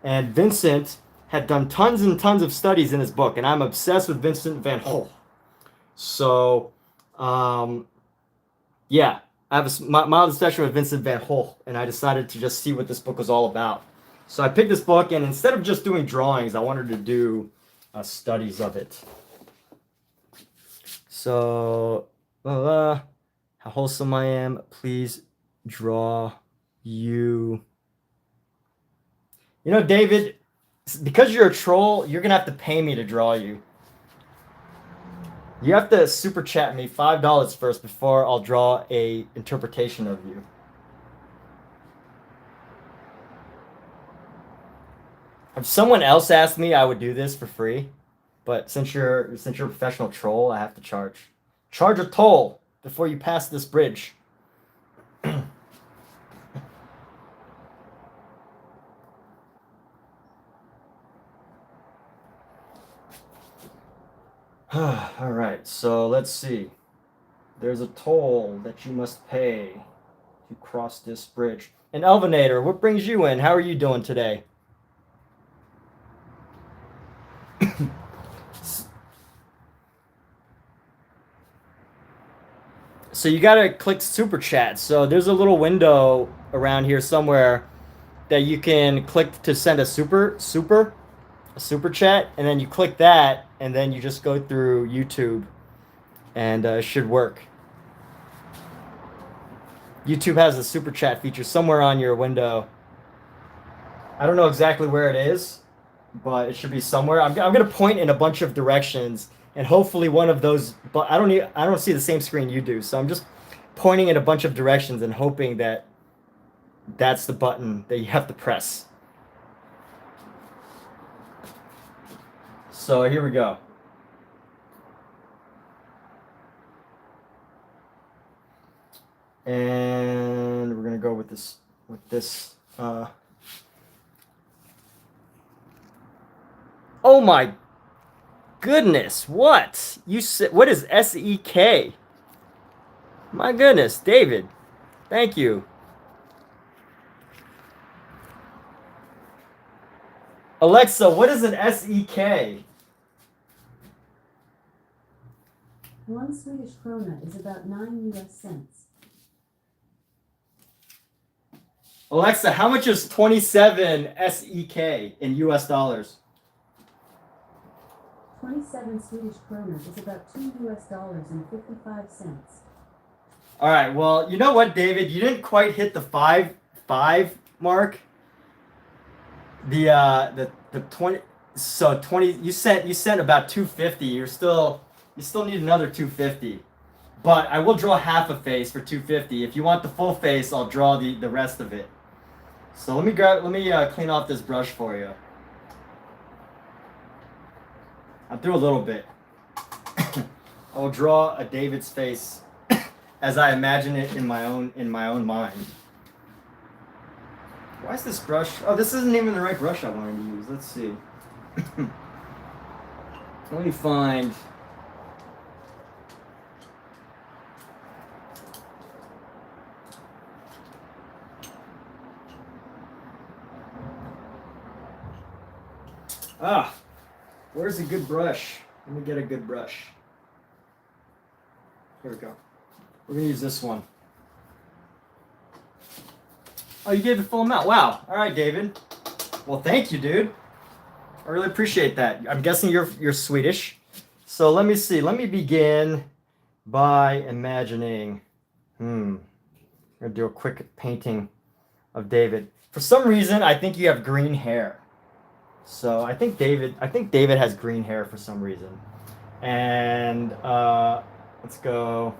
A: And Vincent had done tons and tons of studies in his book, and I'm obsessed with Vincent van Gogh. So, yeah, I have a mild obsession with Vincent van Gogh, and I decided to just see what this book was all about. So I picked this book, and instead of just doing drawings, I wanted to do studies of it. So, how wholesome I am. Please draw you. You know, David, because you're a troll, you're going to have to pay me to draw you. You have to super chat me $5 first before I'll draw a interpretation of you. If someone else asked me, I would do this for free. But since you're a professional troll, I have to charge. Charge a toll before you pass this bridge. All right, so let's see. There's a toll that you must pay to cross this bridge. And Elvinator, what brings you in? How are you doing today? So you gotta click super chat. So there's a little window around here somewhere that you can click to send a super chat, and then you click that, and then you just go through YouTube, and it should work. YouTube has a super chat feature somewhere on your window. I don't know exactly where it is, but it should be somewhere. I'm gonna point in a bunch of directions, and hopefully one of those. But I don't see the same screen you do, so I'm just pointing in a bunch of directions and hoping that that's the button that you have to press. So here we go. And we're gonna go with this. Oh my goodness! What you said? What is SEK? My goodness, David. Thank you. Alexa, what is an SEK?
B: 1 Swedish krona is about 9 US cents.
A: Alexa, how much is 27 SEK in US dollars?
B: 27 Swedish krona is about $2 and 55 cents.
A: All right, well, you know what, David? You didn't quite hit the five mark. The 20, so 20, you sent about 250. You still need another 250. But I will draw half a face for 250. If you want the full face, I'll draw the rest of it. So let me clean off this brush for you. I'll do a little bit. I will draw a David's face as I imagine it in my own mind. Why is this brush? Oh, this isn't even the right brush I wanted to use. Let's see. Let me find. Where's a good brush? Let me get a good brush. Here we go. We're gonna use this one. Oh, you gave the full amount. Wow. All right, David. Well, thank you, dude. I really appreciate that. I'm guessing you're Swedish. So let me see. Let me begin by imagining. I'm gonna do a quick painting of David. For some reason, I think you have green hair. So I think David has green hair for some reason. And let's go.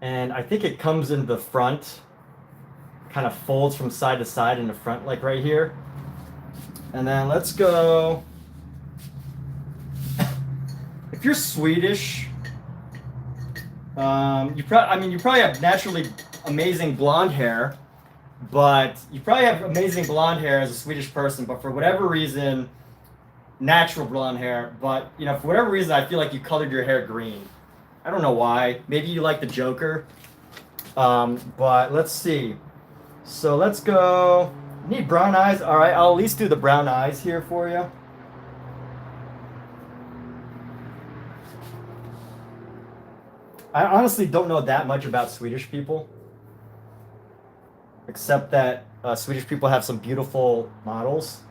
A: And I think it comes in the front, kind of folds from side to side in the front, like right here. And then let's go. If you're Swedish, you probably have naturally amazing blonde hair, but you probably have amazing blonde hair as a Swedish person, but for whatever reason, natural blonde hair, but for whatever reason, I feel like you colored your hair green. I don't know why. Maybe you like the Joker. But let's see. So let's go. Need brown eyes. All right, I'll at least do the brown eyes here for you. I honestly don't know that much about Swedish people, except that Swedish people have some beautiful models.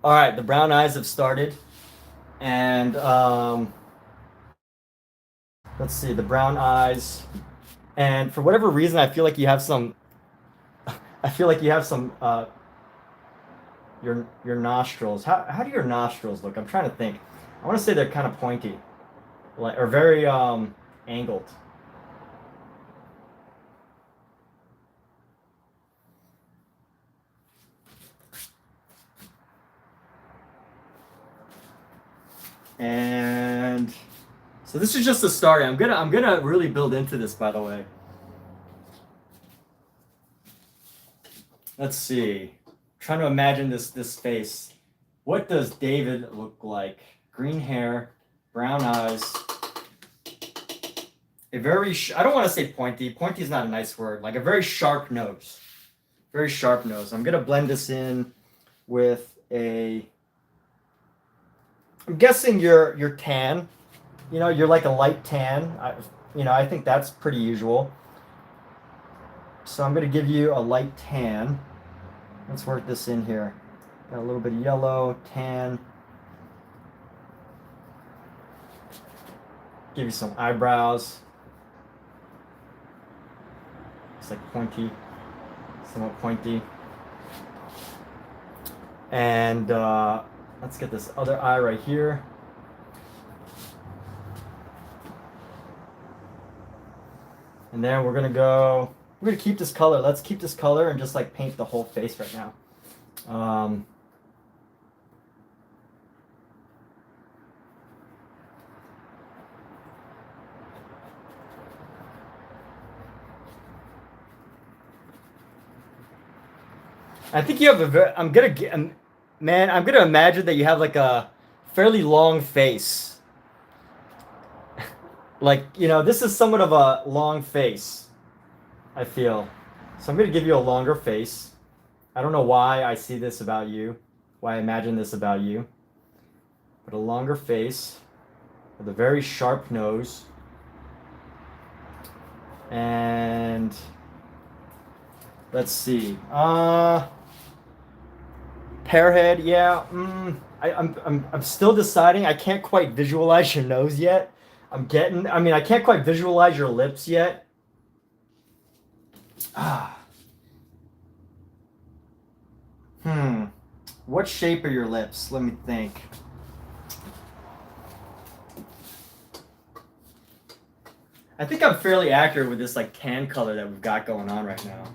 A: All right, the brown eyes have started, and let's see, the brown eyes, and for whatever reason, I feel like you have some. Your nostrils. How do your nostrils look? I'm trying to think. I want to say they're kind of pointy, or very angled. And so this is just the start. I'm gonna really build into this, by the way. Let's see. Trying to imagine this face. What does David look like? Green hair, brown eyes. A very I don't want to say pointy. Pointy is not a nice word. Like a very sharp nose. Very sharp nose. I'm gonna blend this in with a. I'm guessing you're tan. You're like a light tan. I think that's pretty usual. So I'm going to give you a light tan. Let's work this in here. Got a little bit of yellow, tan. Give you some eyebrows. It's like pointy, somewhat pointy. And let's get this other eye right here. And then we're gonna keep this color. Let's keep this color and just like paint the whole face right now. I think you have I'm gonna imagine that you have like a fairly long face. This is somewhat of a long face, I feel. So I'm going to give you a longer face. I don't know why I see this about you, why I imagine this about you. But a longer face with a very sharp nose. And let's see. Pear head, yeah. I'm still deciding. I can't quite visualize your nose yet. I can't quite visualize your lips yet. What shape are your lips? Let me think. I think I'm fairly accurate with this like tan color that we've got going on right now.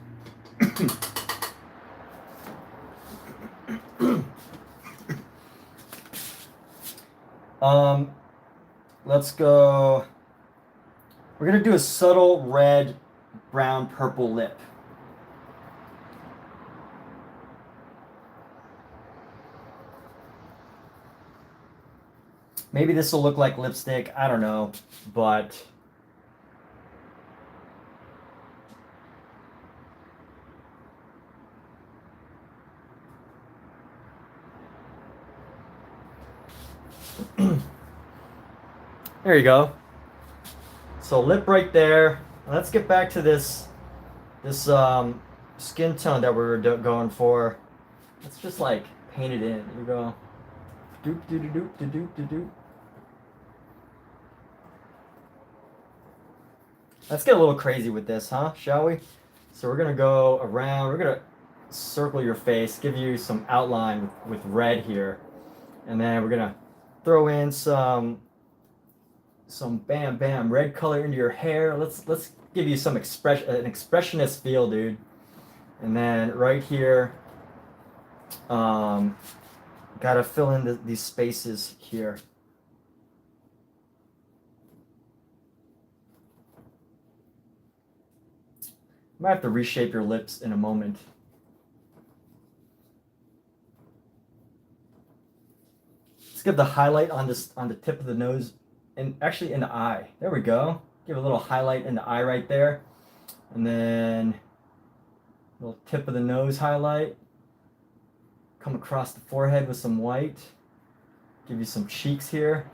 A: Let's go. We're gonna do a subtle red, brown, purple lip. Maybe this will look like lipstick. I don't know, but there you go. So lip right there. Let's get back to this skin tone that we were going for. Let's just like paint it in. Here we go. Doop doop doop doop doop doop. Let's get a little crazy with this, huh? Shall we? So we're gonna go around. We're gonna circle your face, give you some outline with red here, and then we're gonna throw in some bam bam red color into your hair. Let's give you some an expressionist feel, dude. And then right here, gotta fill in these spaces here. Might have to reshape your lips in a moment. Let's give the highlight on the tip of the nose and actually in the eye. There we go. Give a little highlight in the eye right there. And then a little tip of the nose highlight. Come across the forehead with some white. Give you some cheeks here.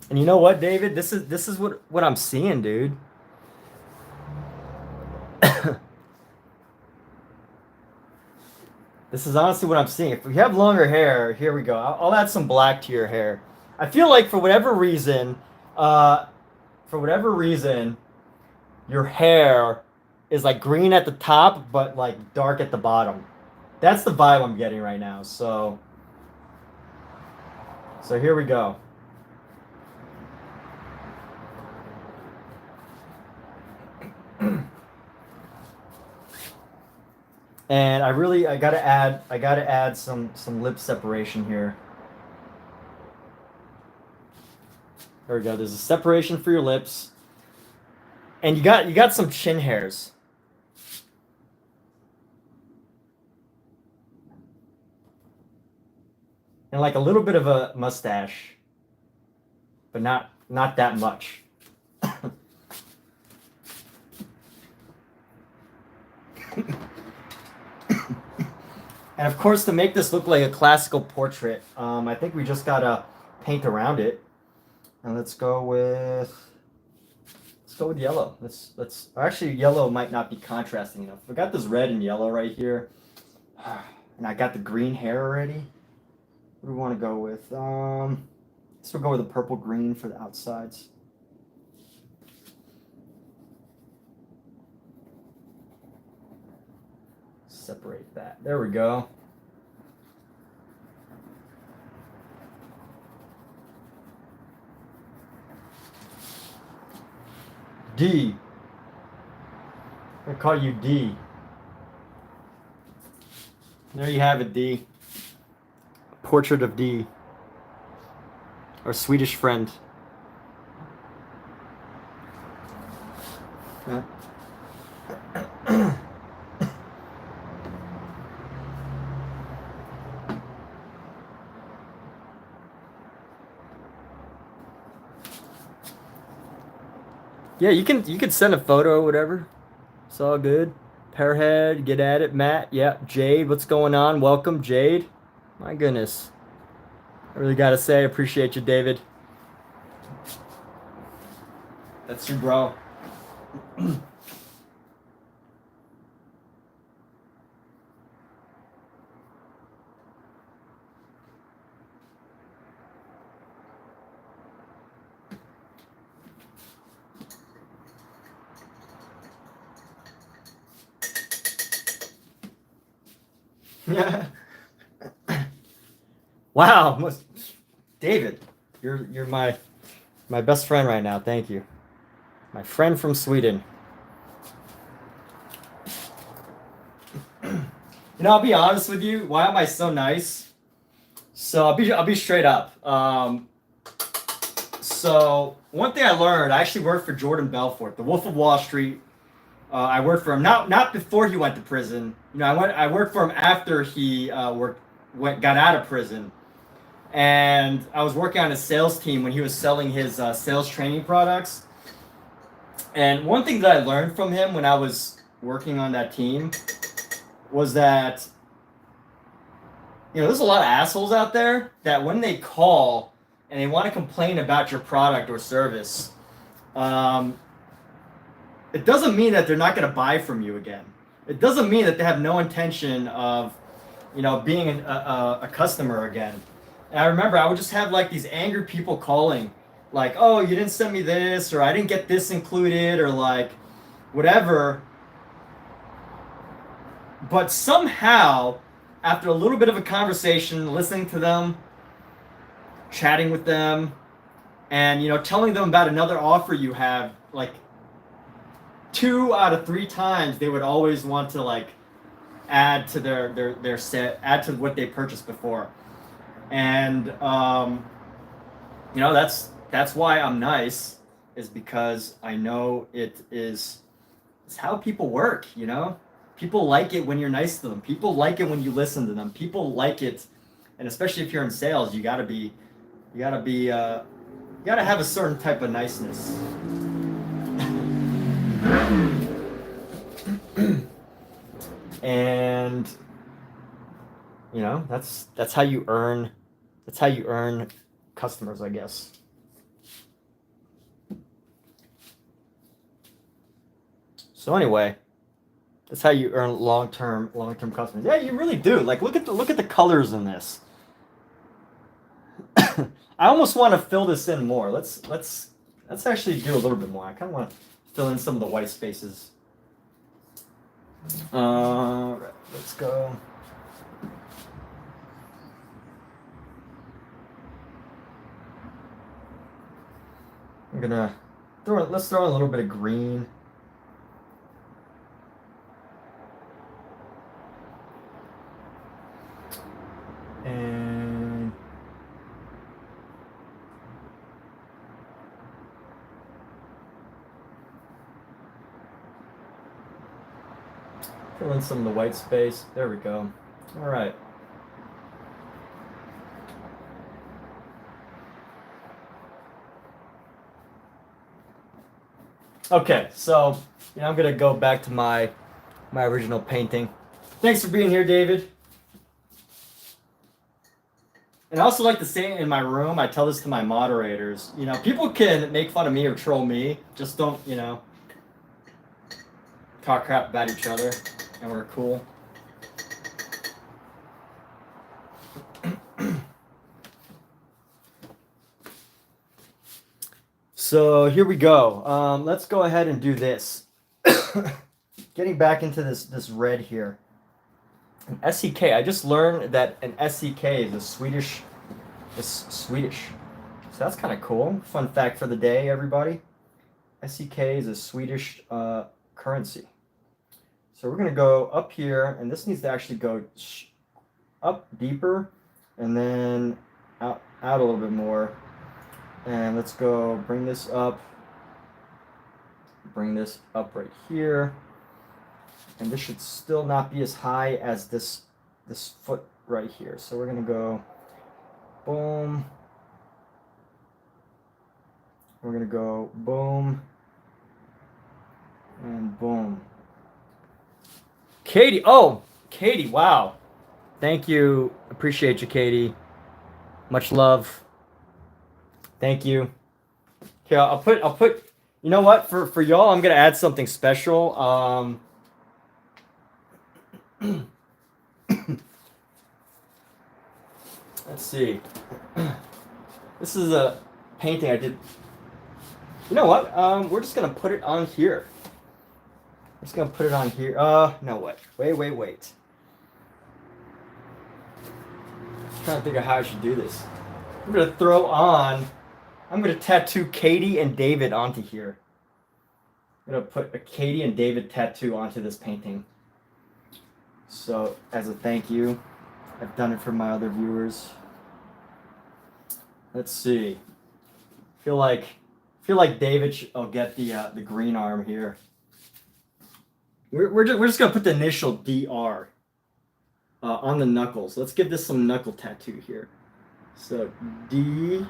A: And you know what, David? This is what I'm seeing, dude. This is honestly what I'm seeing. If you have longer hair, here we go. I'll add some black to your hair. I feel like for whatever reason, your hair is like green at the top, but like dark at the bottom. That's the vibe I'm getting right now. So here we go. And I gotta add some lip separation here. There we go. There's a separation for your lips. And you got some chin hairs. And like a little bit of a mustache. But not that much. And of course, to make this look like a classical portrait, I think we just gotta paint around it. And let's go with yellow. Let's actually, yellow might not be contrasting enough. We got this red and yellow right here, and I got the green hair already. What do we want to go with? So we'll go with the purple green for the outsides. Separate that. There we go. D. I call you D. There you have it, D. Portrait of D. Our Swedish friend. Yeah. Yeah, you can send a photo or whatever. It's all good. Pearhead, get at it. Matt, yeah. Jade, what's going on? Welcome, Jade. My goodness. I really gotta say, I appreciate you, David. That's you, bro. Yeah. Wow, David, you're my best friend right now. Thank you, my friend from Sweden. You know, I'll be honest with you. Why am I so nice? So I'll be straight up. So one thing I learned, I actually worked for Jordan Belfort, the Wolf of Wall Street. I worked for him not before he went to prison. You know, I worked for him after he got out of prison, and I was working on his sales team when he was selling his sales training products. And one thing that I learned from him when I was working on that team was that, you know, there's a lot of assholes out there that when they call and they want to complain about your product or service, it doesn't mean that they're not going to buy from you again. It doesn't mean that they have no intention of, you know, being a customer again. And I remember I would just have like these angry people calling, like, oh, you didn't send me this, or I didn't get this included, or like whatever. But somehow, after a little bit of a conversation, listening to them, chatting with them, and, you know, telling them about another offer you have, like 2 out of 3 times they would always want to like add to their set, add to what they purchased before. And you know, that's why I'm nice, is because I know it's how people work. You know, people like it when you're nice to them. People like it when you listen to them. People like it, and especially if you're in sales, you gotta have a certain type of niceness. And you know, that's how you earn customers, I guess. So anyway, that's how you earn long-term customers. Yeah, you really do. Like, look at the colors in this. I almost want to fill this in more. Let's actually do a little bit more. I kind of want to fill in some of the white spaces. Right, let's go. I'm gonna let's throw in a little bit of green. And fill in some of the white space. There we go. All right. Okay, so you know, I'm gonna go back to my original painting. Thanks for being here, David. And I also like to say in my room, I tell this to my moderators, you know, people can make fun of me or troll me, just don't, you know, talk crap about each other, and we're cool. So here we go. Let's go ahead and do this. Getting back into this red here. An SEK. I just learned that an SEK is a Swedish. So that's kind of cool. Fun fact for the day, everybody. SEK is a Swedish currency. So we're gonna go up here, and this needs to actually go up deeper, and then out a little bit more. And let's go bring this up right here. And this should still not be as high as this foot right here. So we're gonna go boom. We're gonna go boom and boom. Katie, wow. Thank you. Appreciate you, Katie. Much love. Thank you. Okay, I'll put. You know what? For y'all, I'm gonna add something special. Let's see. This is a painting I did. You know what? We're just gonna put it on here. I'm just gonna put it on here. No, what? Wait. I'm trying to think of how I should do this. I'm gonna tattoo Katie and David onto here. I'm gonna put a Katie and David tattoo onto this painting. So as a thank you, I've done it for my other viewers. Let's see. Feel like David will get the green arm here. We're just gonna put the initial DR on the knuckles. Let's give this some knuckle tattoo here. So D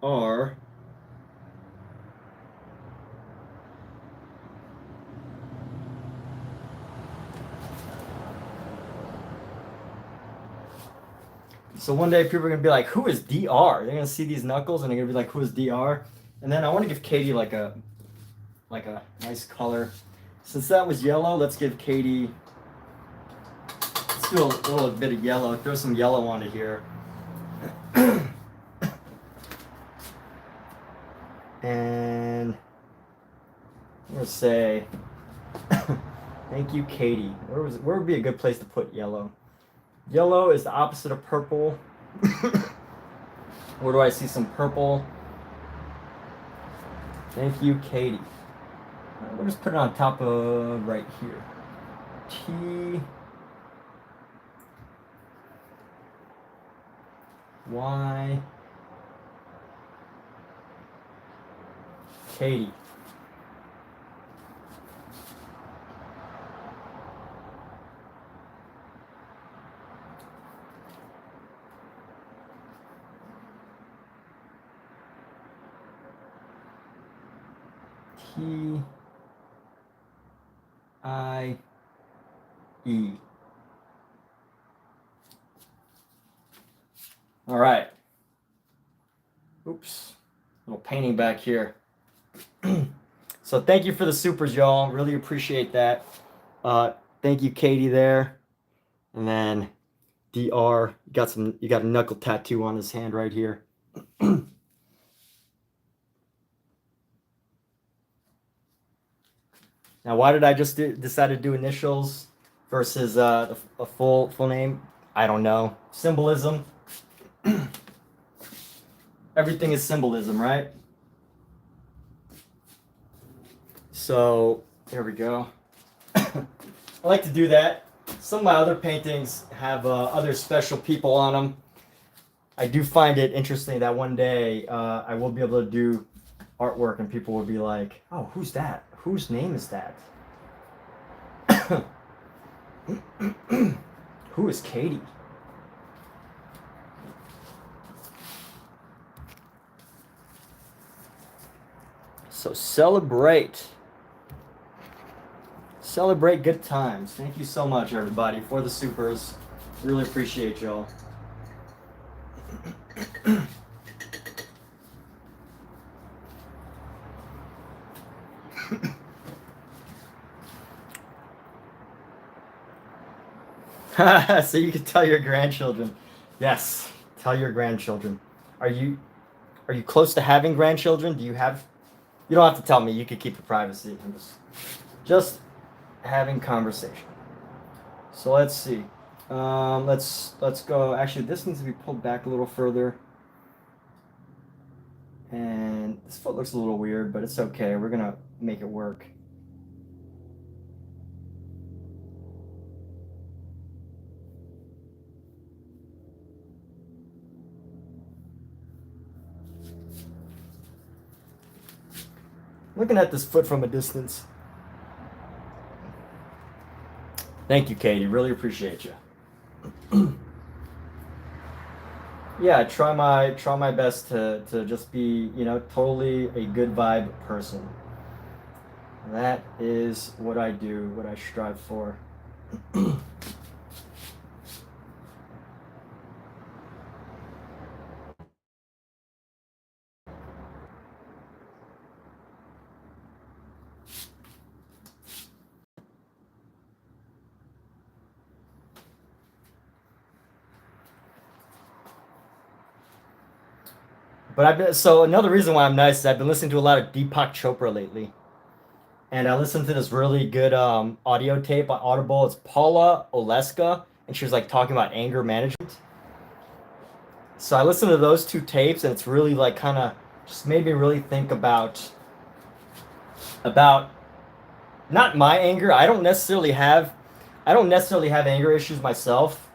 A: R So one day people are gonna be like, "Who is DR?" They're gonna see these knuckles and they're gonna be like, "Who is DR?" And then I want to give Katie like a nice color. Since that was yellow, let's give Katie. Let's do a little bit of yellow. Throw some yellow onto here. And I'm gonna say, thank you, Katie. Where would be a good place to put yellow? Yellow is the opposite of purple. Where do I see some purple? Thank you, Katie. We'll just put it on top of right here. T Y Katie. T I E. All right. Oops. Little painting back here. So thank you for the supers, y'all. Really appreciate that. Thank you, Katie there. And then DR, you got a knuckle tattoo on his hand right here. Now, why did I just decide to do initials versus a full name? I don't know. Symbolism. Everything is symbolism, right? So there we go. I like to do that. Some of my other paintings have other special people on them. I do find it interesting that one day I will be able to do artwork and people will be like, "Oh, who's that? Whose name is that? Who is Katie?" So celebrate good times. Thank you so much, everybody, for the supers. Really appreciate y'all. So you can tell your grandchildren. Yes, tell your grandchildren. Are you close to having grandchildren? You don't have to tell me. You can keep it privacy. I'm just having conversation. So let's see. Let's go. Actually, this needs to be pulled back a little further. And this foot looks a little weird, but it's okay. We're gonna make it work. Looking at this foot from a distance. Thank you, Katie. Really appreciate you. Yeah, try my best to just be, totally a good vibe person. That is what I do, what I strive for. So another reason why I'm nice is I've been listening to a lot of Deepak Chopra lately. And I listened to this really good audio tape on Audible. It's Paula Oleska, and she was like talking about anger management. So I listened to those two tapes, and it's really like kind of just made me really think about not my anger. I don't necessarily have anger issues myself.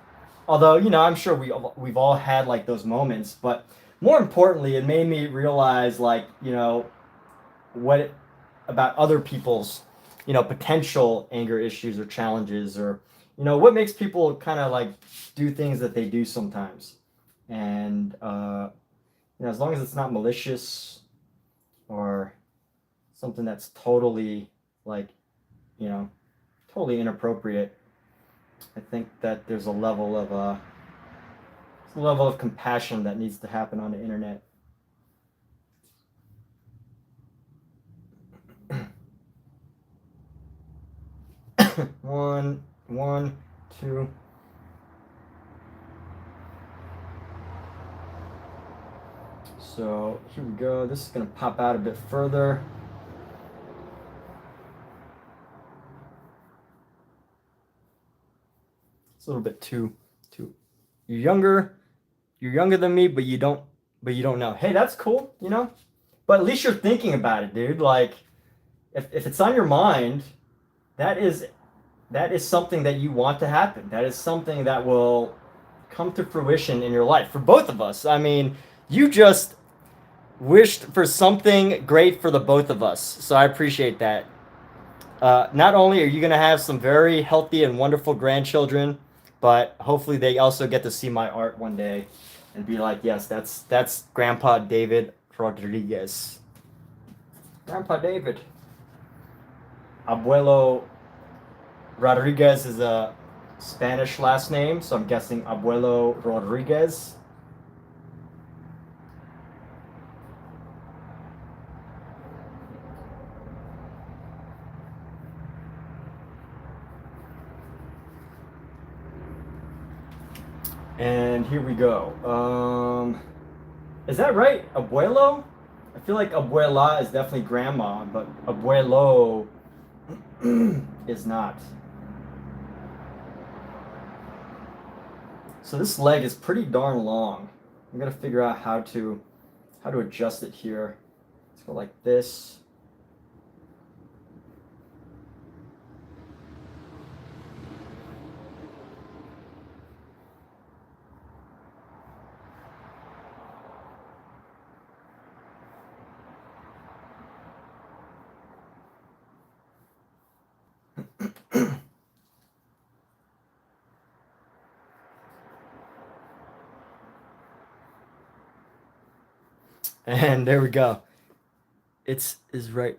A: Although, you know, I'm sure we've all had like those moments, but more importantly, it made me realize like, you know, what about other people's, you know, potential anger issues or challenges, or, you know, what makes people kind of like do things that they do sometimes. And you know, as long as it's not malicious or something that's totally like, you know, totally inappropriate, I think that there's a level of compassion that needs to happen on the internet. One, two. So here we go. This is gonna pop out a bit further. It's a little bit too. You're younger than me, but you don't know. Hey, that's cool, you know. But at least you're thinking about it, dude. Like, if it's on your mind, that is something that you want to happen. That is something that will come to fruition in your life for both of us. I mean, you just wished for something great for the both of us. So I appreciate that. Not only are you going to have some very healthy and wonderful grandchildren, but hopefully they also get to see my art one day and be like, yes, that's Grandpa David Rodriguez. Grandpa David. Abuelo Rodriguez is a Spanish last name, so I'm guessing Abuelo Rodriguez. And here we go. Is that right? Abuelo? I feel like abuela is definitely grandma, but abuelo is not. So this leg is pretty darn long. I'm gonna figure out how to adjust it here. Let's go like this. And there we go. It's is right.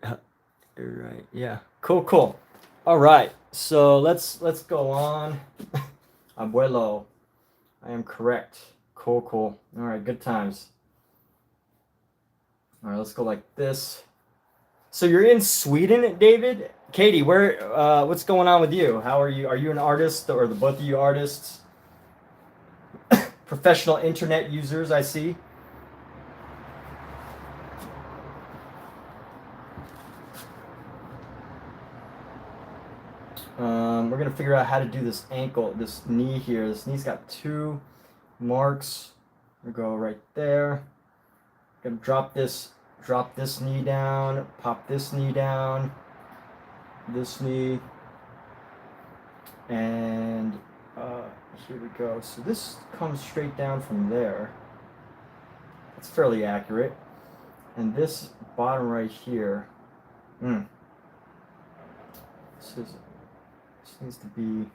A: Right. Yeah. Cool. All right. So let's go on. Abuelo. I am correct. Cool. All right. Good times. All right. Let's go like this. So you're in Sweden, David? Katie, where? What's going on with you? How are you? Are you an artist, or the both of you artists? Professional internet users, I see. We're gonna figure out how to do this ankle, this knee here. This knee's got two marks. We go right there. Gonna drop this knee down, pop this knee down, this knee, and here we go. So this comes straight down from there. It's fairly accurate. And this bottom right here, this needs to be.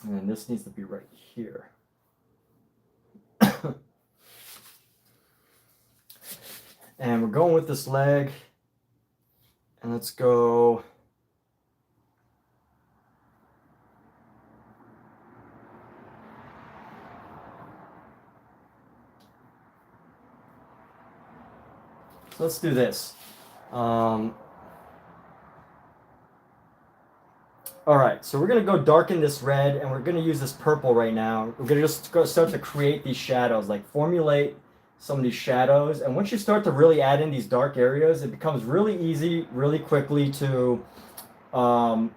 A: And this needs to be right here. And we're going with this leg. And let's go. So let's do this. All right, so we're gonna go darken this red, and we're gonna use this purple right now. We're gonna just start to create these shadows, like formulate some of these shadows. And once you start to really add in these dark areas, it becomes really easy, really quickly um,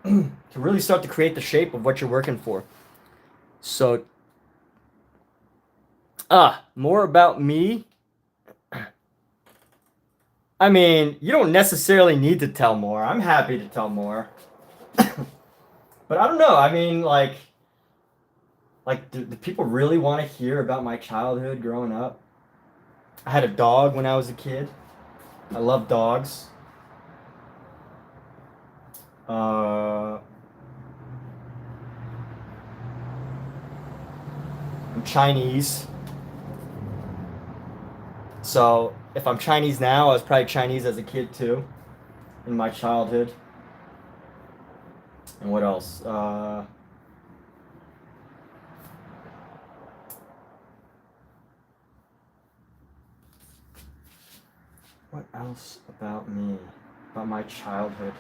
A: to really start to create the shape of what you're working for. So, more about me. I mean, you don't necessarily need to tell more. I'm happy to tell more. But I don't know. I mean, do people really want to hear about my childhood growing up? I had a dog when I was a kid. I love dogs. I'm Chinese. So if I'm Chinese now, I was probably Chinese as a kid too, in my childhood. And what else? What else about me? About my childhood?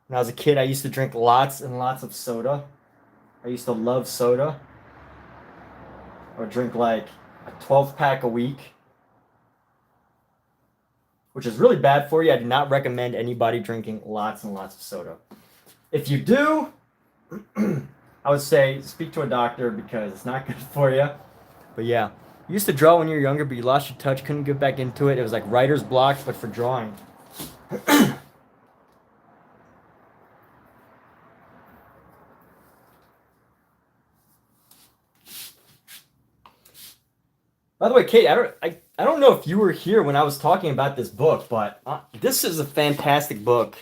A: When I was a kid, I used to drink lots and lots of soda. I used to love soda. I would drink like a 12 pack a week, which is really bad for you. I do not recommend anybody drinking lots and lots of soda. If you do, I would say speak to a doctor because it's not good for you. But yeah, you used to draw when you were younger, but you lost your touch, couldn't get back into it. It was like writer's block, but for drawing. By the way, Kate, I don't know if you were here when I was talking about this book, but this is a fantastic book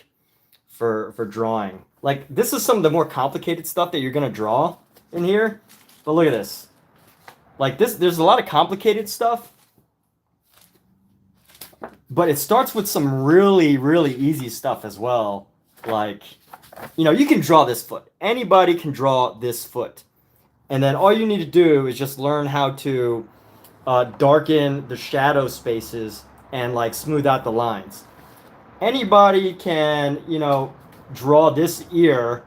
A: for drawing. Like, this is some of the more complicated stuff that you're gonna draw in here. But look at this. Like this, there's a lot of complicated stuff, but it starts with some really, really easy stuff as well. Like, you can draw this foot. Anybody can draw this foot. And then all you need to do is just learn how to darken the shadow spaces and like smooth out the lines. Anybody can, draw this ear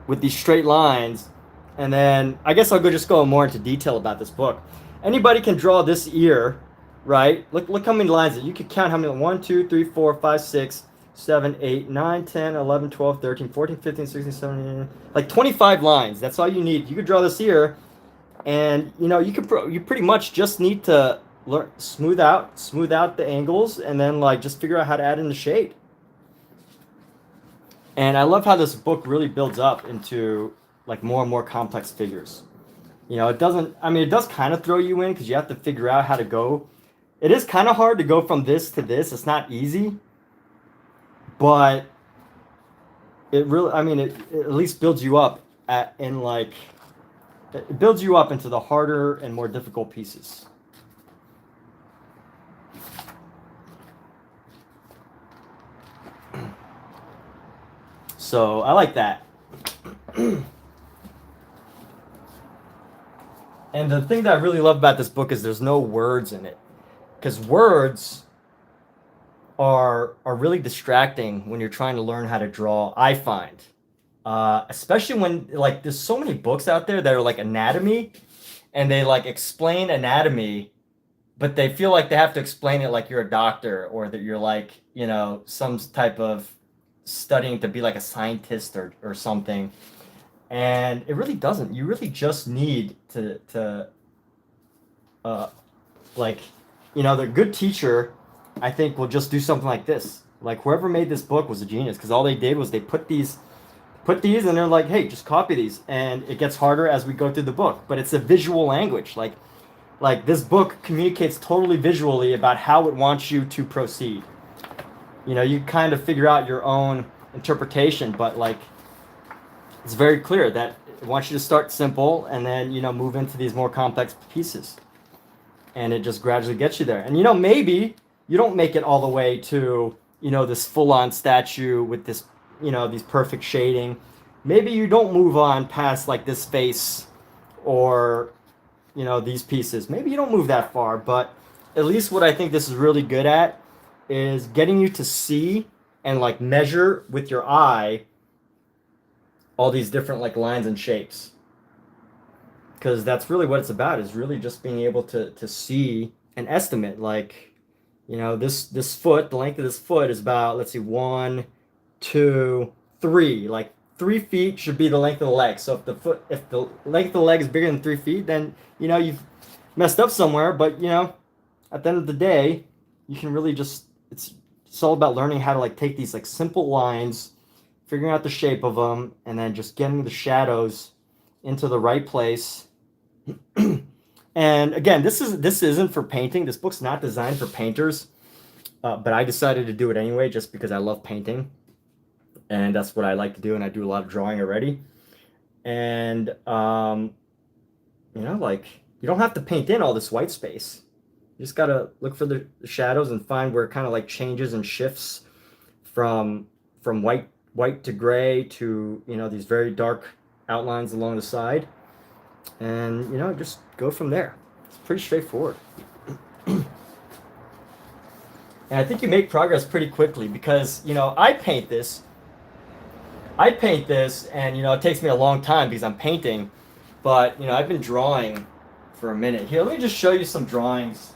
A: with these straight lines. And then I guess I'll just go more into detail about this book. Anybody can draw this ear, right? Look how many lines you could count how many. 1, 2, 3, 4, 5, 6, 7, 8, 9, 10, 11, 12, 13, 14, 15, 16, 17, like 25 lines. That's all you need. You could draw this ear, and you pretty much just need to learn smooth out the angles, and then like just figure out how to add in the shade. And I love how this book really builds up into like more and more complex figures. It does kind of throw you in because you have to figure out how to go. It is kind of hard to go from this to this. It's not easy, but it really, it at least builds you up it builds you up into the harder and more difficult pieces. So I like that. And the thing that I really love about this book is there's no words in it, because words are really distracting when you're trying to learn how to draw, I find. Especially when like there's so many books out there that are like anatomy, and they like explain anatomy, but they feel like they have to explain it like you're a doctor, or that you're like, some type of studying to be like a scientist or something. And it really doesn't. You really just need to the good teacher, I think, will just do something like this. Like whoever made this book was a genius, because all they did was they put these and they're like, hey, just copy these. And it gets harder as we go through the book, but it's a visual language. Like this book communicates totally visually about how it wants you to proceed. You kind of figure out your own interpretation, but like it's very clear that it wants you to start simple and then, move into these more complex pieces. And it just gradually gets you there. And, maybe you don't make it all the way to, this full-on statue with this, these perfect shading. Maybe you don't move on past like this face or, these pieces. Maybe you don't move that far, but at least what I think this is really good at is getting you to see and like measure with your eye all these different like lines and shapes, because that's really what it's about, is really just being able to see and estimate, like, you know, this foot, the length of this foot is about, let's see, 1, 2, 3, like 3 feet should be the length of the leg. So if the length of the leg is bigger than 3 feet, then, you know, you've messed up somewhere. But, you know, at the end of the day, you can really just, it's all about learning how to like take these like simple lines, figuring out the shape of them, and then just getting the shadows into the right place. And again, this isn't for painting. This book's not designed for painters, but I decided to do it anyway just because I love painting, and that's what I like to do, and I do a lot of drawing already. And you know, like, you don't have to paint in all this white space. You just gotta look for the shadows and find where it kind of like changes and shifts from white to gray to, you know, these very dark outlines along the side, and, you know, just go from there. It's pretty straightforward. And I think you make progress pretty quickly, because, you know, I paint this and, you know, it takes me a long time because I'm painting, but, you know, I've been drawing for a minute. Here, let me just show you some drawings.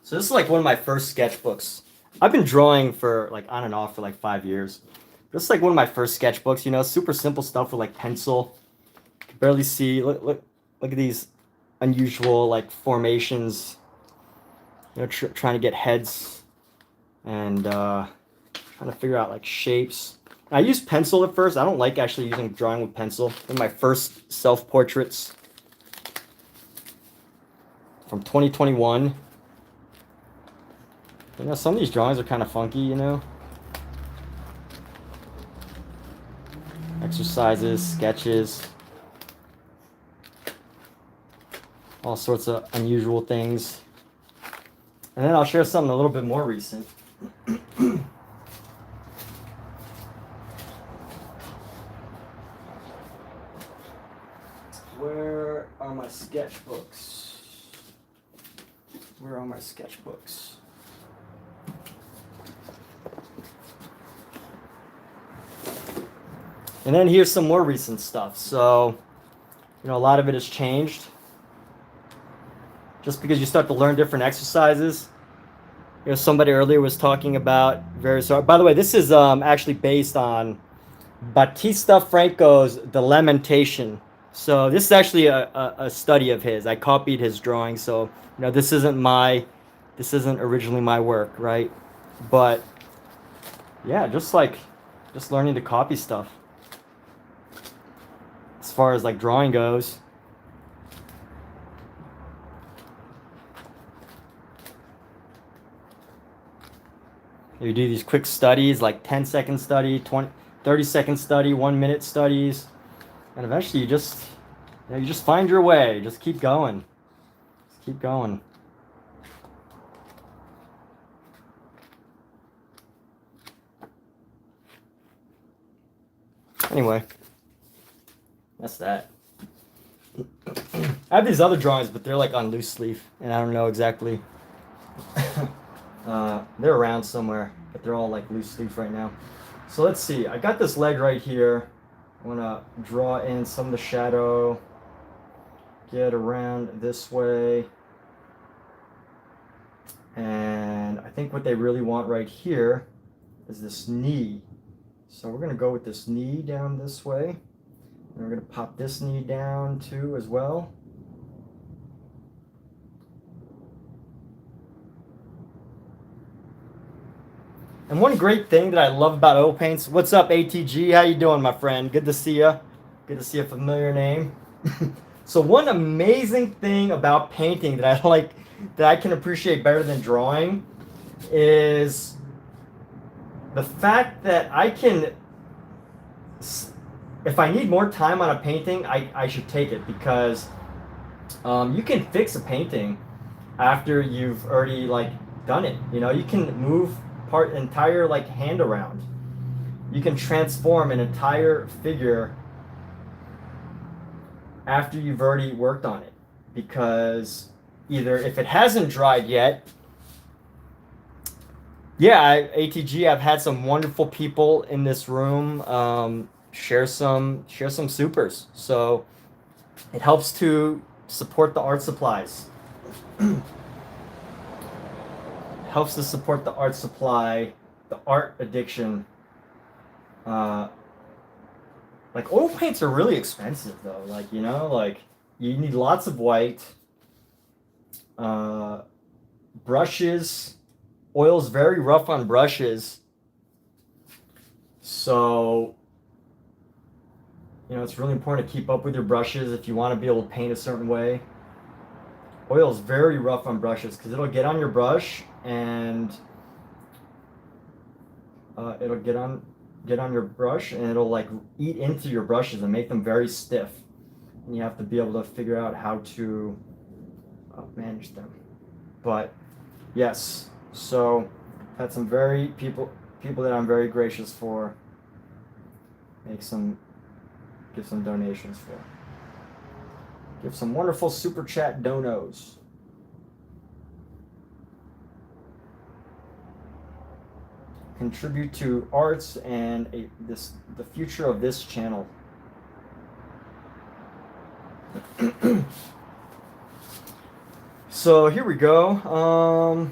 A: So this is like one of my first sketchbooks. I've been drawing for like on and off for like 5 years. This is like one of my first sketchbooks, you know, super simple stuff with like pencil. You can barely see. Look at these unusual like formations. You know, trying to get heads and trying to figure out like shapes. I used pencil at first. I don't like actually using drawing with pencil. One of my first self-portraits from 2021. You know, some of these drawings are kind of funky, you know. Exercises, sketches, all sorts of unusual things. And then I'll share something a little bit more recent. Where are my sketchbooks? Where are my sketchbooks? And then here's some more recent stuff. So, you know, a lot of it has changed. Just because you start to learn different exercises. You know, somebody earlier was talking about various... By the way, this is actually based on Battista Franco's The Lamentation. So this is actually a study of his. I copied his drawing. So, you know, this isn't originally my work, right? But, yeah, just learning to copy stuff. As far as like drawing goes. You do these quick studies, like 10-second study, 30-second study, 1-minute studies, and eventually you just find your way. Just keep going. Just keep going. Anyway. That's that. I have these other drawings, but they're like on loose leaf, and I don't know exactly. They're around somewhere, but they're all like loose leaf right now. So let's see. I got this leg right here. I want to draw in some of the shadow. Get around this way. And I think what they really want right here is this knee. So we're going to go with this knee down this way. And we're going to pop this knee down too as well. And one great thing that I love about oil paints... What's up, ATG? How you doing, my friend? Good to see you. Good to see a familiar name. So one amazing thing about painting that I like, that I can appreciate better than drawing, is the fact that I can... If I need more time on a painting, I should take it, because you can fix a painting. after you've already like done it. You know, you can move entire like hand around. You can transform an entire figure after you've already worked on it, because either if it hasn't dried yet, yeah, ATG, I've had some wonderful people in this room share some supers, so it helps to support the art supplies. Helps to support the art supply, the art addiction. Like oil paints are really expensive though. Like, you know, like you need lots of white. Brushes. Oil's very rough on brushes. So, you know, it's really important to keep up with your brushes if you want to be able to paint a certain way. Oil is very rough on brushes because it'll get on your brush and it'll get on your brush and it'll like eat into your brushes and make them very stiff. And you have to be able to figure out how to manage them. But yes, so had some very people that I'm very gracious for. Give some donations for. Give some wonderful super chat donos. Contribute to arts and the future of this channel. So here we go.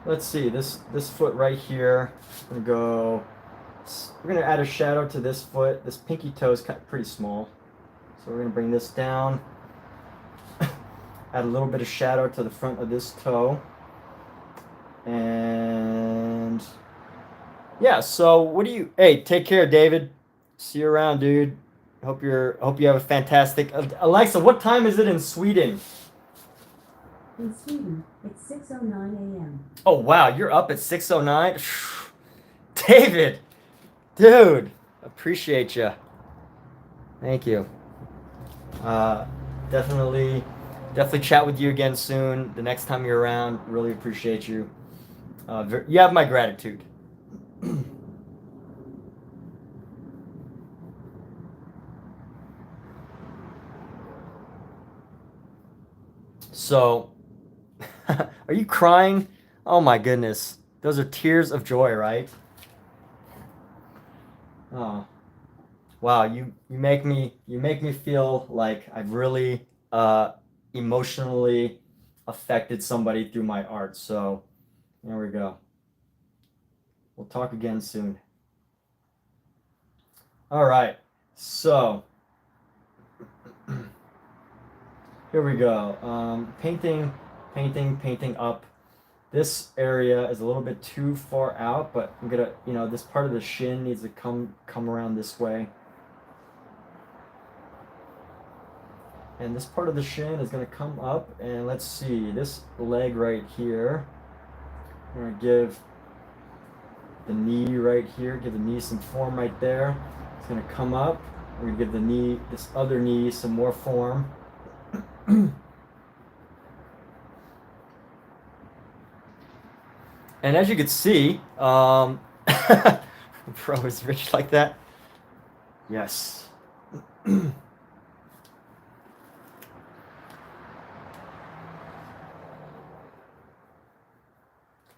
A: Let's see, this foot right here. We're gonna add a shadow to this foot. This pinky toe is pretty small, so we're gonna bring this down. Add a little bit of shadow to the front of this toe. And yeah, so hey, take care, David. See you around, dude. Hope you have a fantastic Alexa, what time is it in Sweden?
B: In Sweden, it's 6:09 a.m.
A: Oh wow, you're up at 6:09? David, dude, appreciate you. Thank you. Definitely chat with you again soon. The next time you're around, really appreciate you. You have my gratitude. So, are you crying? Oh my goodness. Those are tears of joy, right? Oh. Wow, you make me feel like I've really emotionally affected somebody through my art. So, there we go. We'll talk again soon. All right. So, here we go. Painting up. This area is a little bit too far out, but I'm gonna, you know, this part of the shin needs to come around this way. And this part of the shin is gonna come up, and let's see, this leg right here. I'm gonna give the knee right here, give the knee some form right there. It's gonna come up. We're gonna give the knee, this other knee, some more form. And as you can see, bro is rich like that. Yes.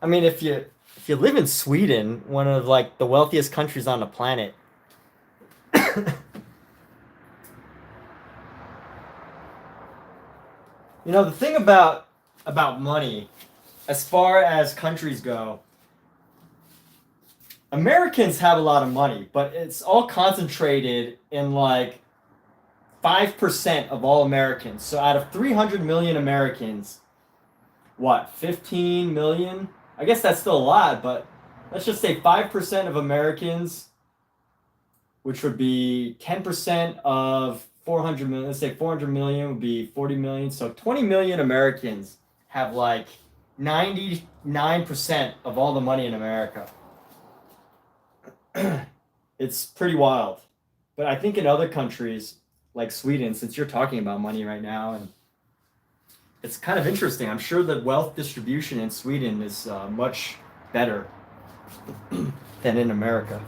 A: I mean, if you live in Sweden, one of like the wealthiest countries on the planet, you know, the thing about money, as far as countries go, Americans have a lot of money, but it's all concentrated in like 5% of all Americans. So out of 300 million Americans, what, 15 million? I guess that's still a lot, but let's just say 5% of Americans, which would be 10% of 400 million. Let's say 400 million would be 40 million. So 20 million Americans have like 99% of all the money in America. It's pretty wild. But I think in other countries, like Sweden, since you're talking about money right now, and it's kind of interesting. I'm sure the wealth distribution in Sweden is much better than in America.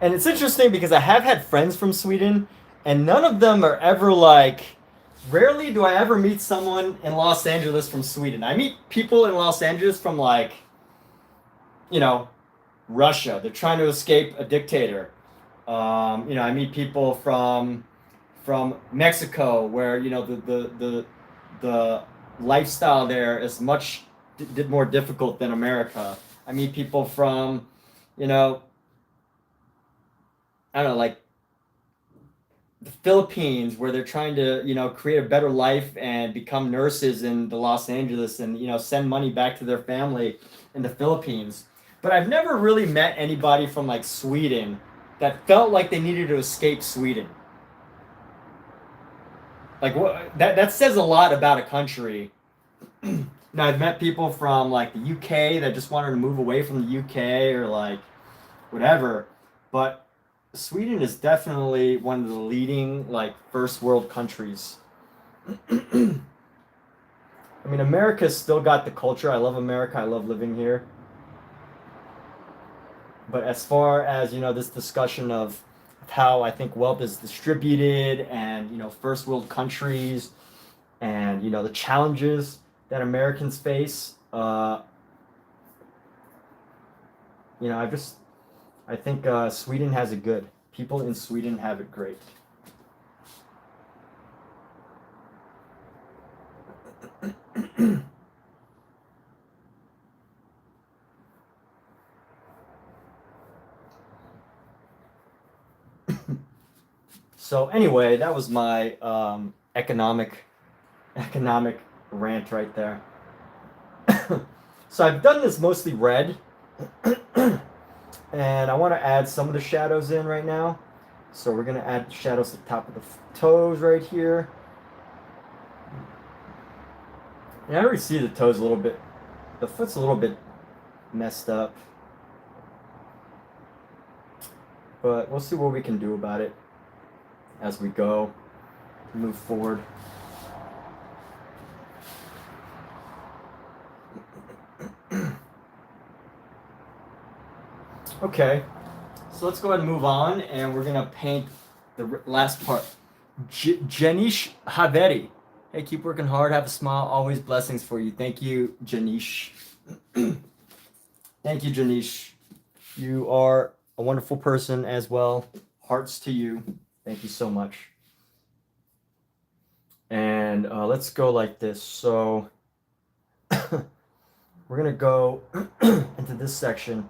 A: And it's interesting because I have had friends from Sweden, and none of them are ever like. Rarely do I ever meet someone in Los Angeles from Sweden. I meet people in Los Angeles from like, you know, Russia. They're trying to escape a dictator. I meet people from Mexico, where the lifestyle there is much more difficult than America. I meet people from, I don't know, like the Philippines, where they're trying to, create a better life and become nurses in the Los Angeles and, send money back to their family in the Philippines. But I've never really met anybody from like Sweden that felt like they needed to escape Sweden. Like that says a lot about a country. Now I've met people from like the UK that just wanted to move away from the UK or like whatever, but Sweden is definitely one of the leading like first world countries. I mean, America's still got the culture. I love America. I love living here. But as far as, this discussion of how I think wealth is distributed and, first world countries and, the challenges that Americans face, I think Sweden has it good. People in Sweden have it great. So anyway, that was my economic rant right there. So I've done this mostly red. And I want to add some of the shadows in right now. So we're going to add shadows at the top of the toes right here. And I already see the toes a little bit. The foot's a little bit messed up. But we'll see what we can do about it as we go, move forward. Okay, so let's go ahead and move on, and we're gonna paint the last part. Janish Haveri. Hey, keep working hard, have a smile, always blessings for you. Thank you, Janish. Thank you, Janish. You are a wonderful person as well. Hearts to you. Thank you so much. And let's go like this. So we're gonna go into this section.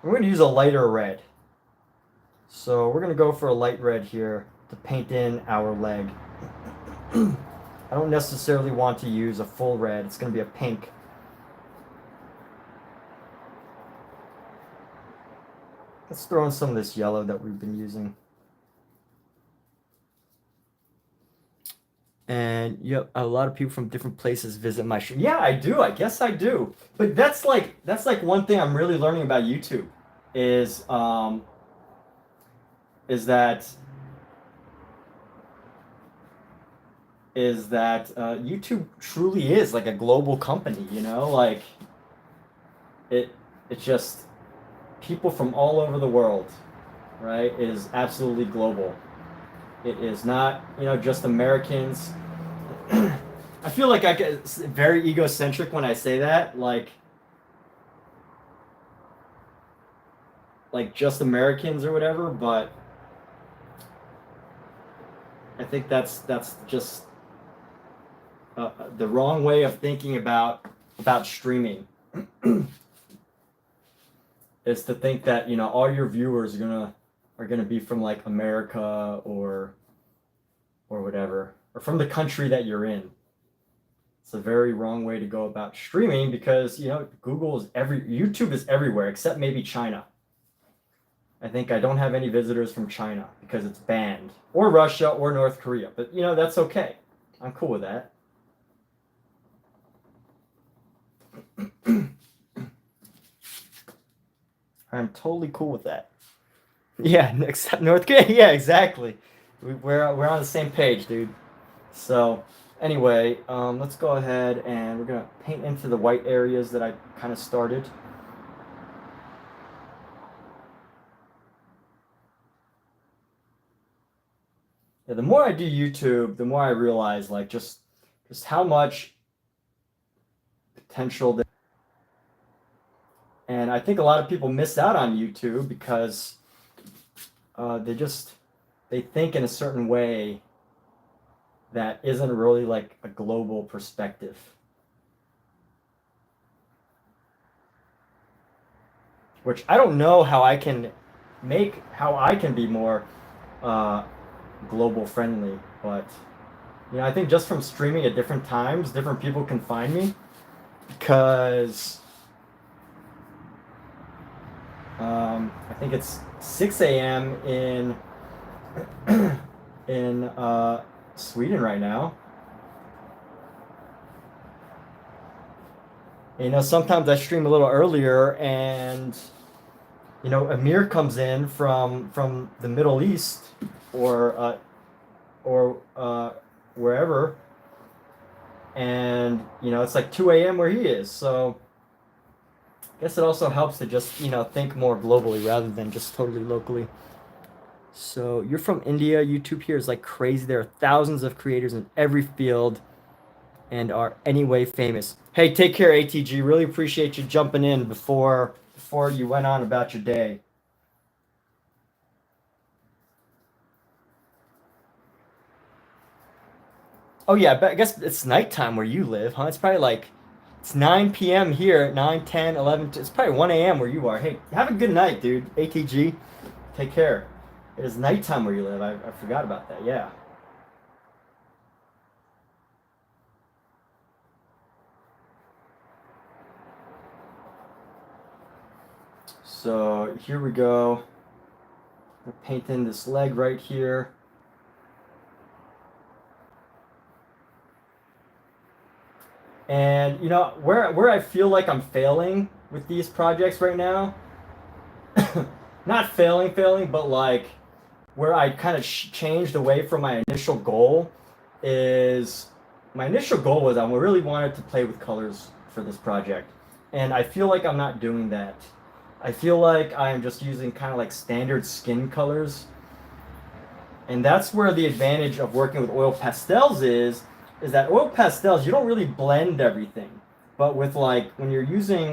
A: We're going to use a lighter red. So we're going to go for a light red here to paint in our leg. I don't necessarily want to use a full red. It's going to be a pink. Let's throw in some of this yellow that we've been using. And yep, a lot of people from different places visit my show. Yeah, I do. I guess I do. But that's like one thing I'm really learning about YouTube is that YouTube truly is like a global company, like it's just people from all over the world, right? It is absolutely global. It is not, just Americans. I feel like I get very egocentric when I say that, like just Americans or whatever, but I think that's just the wrong way of thinking about streaming. Is to think that all your viewers are gonna be from like America or whatever, or from the country that you're in. It's a very wrong way to go about streaming because YouTube is everywhere except maybe China. I think I don't have any visitors from China because it's banned, or Russia or North Korea, but that's okay. I'm cool with that. I'm totally cool with that. Yeah, except North Korea. Yeah, exactly. we're on the same page, dude. So anyway, let's go ahead and we're gonna paint into the white areas that I kind of started. Yeah, the more I do YouTube, the more I realize like just how much potential there. And I think a lot of people miss out on YouTube because they think in a certain way that isn't really like a global perspective. Which I don't know how I can be more global friendly, but I think just from streaming at different times, different people can find me because I think it's 6 a.m. in Sweden right now. Sometimes I stream a little earlier, and Amir comes in from the Middle East or wherever, and it's like 2 a.m. where he is. So I guess it also helps to just think more globally rather than just totally locally. So you're from India. YouTube here is like crazy. There are thousands of creators in every field and are anyway famous. Hey, take care, ATG. Really appreciate you jumping in before you went on about your day. Oh yeah, I guess it's nighttime where you live, huh? It's probably like it's 9 p.m. here, 9, 10, 11. It's probably 1 a.m. where you are. Hey, have a good night, dude. ATG, take care. It is nighttime where you live. I forgot about that. Yeah. So here we go. We're painting this leg right here. And where I feel like I'm failing with these projects right now, not failing, but like where I kind of changed away from my initial goal is my initial goal was I really wanted to play with colors for this project. And I feel like I'm not doing that. I feel like I'm just using kind of like standard skin colors. And that's where the advantage of working with oil pastels is that oil pastels, you don't really blend everything. But with like, when you're using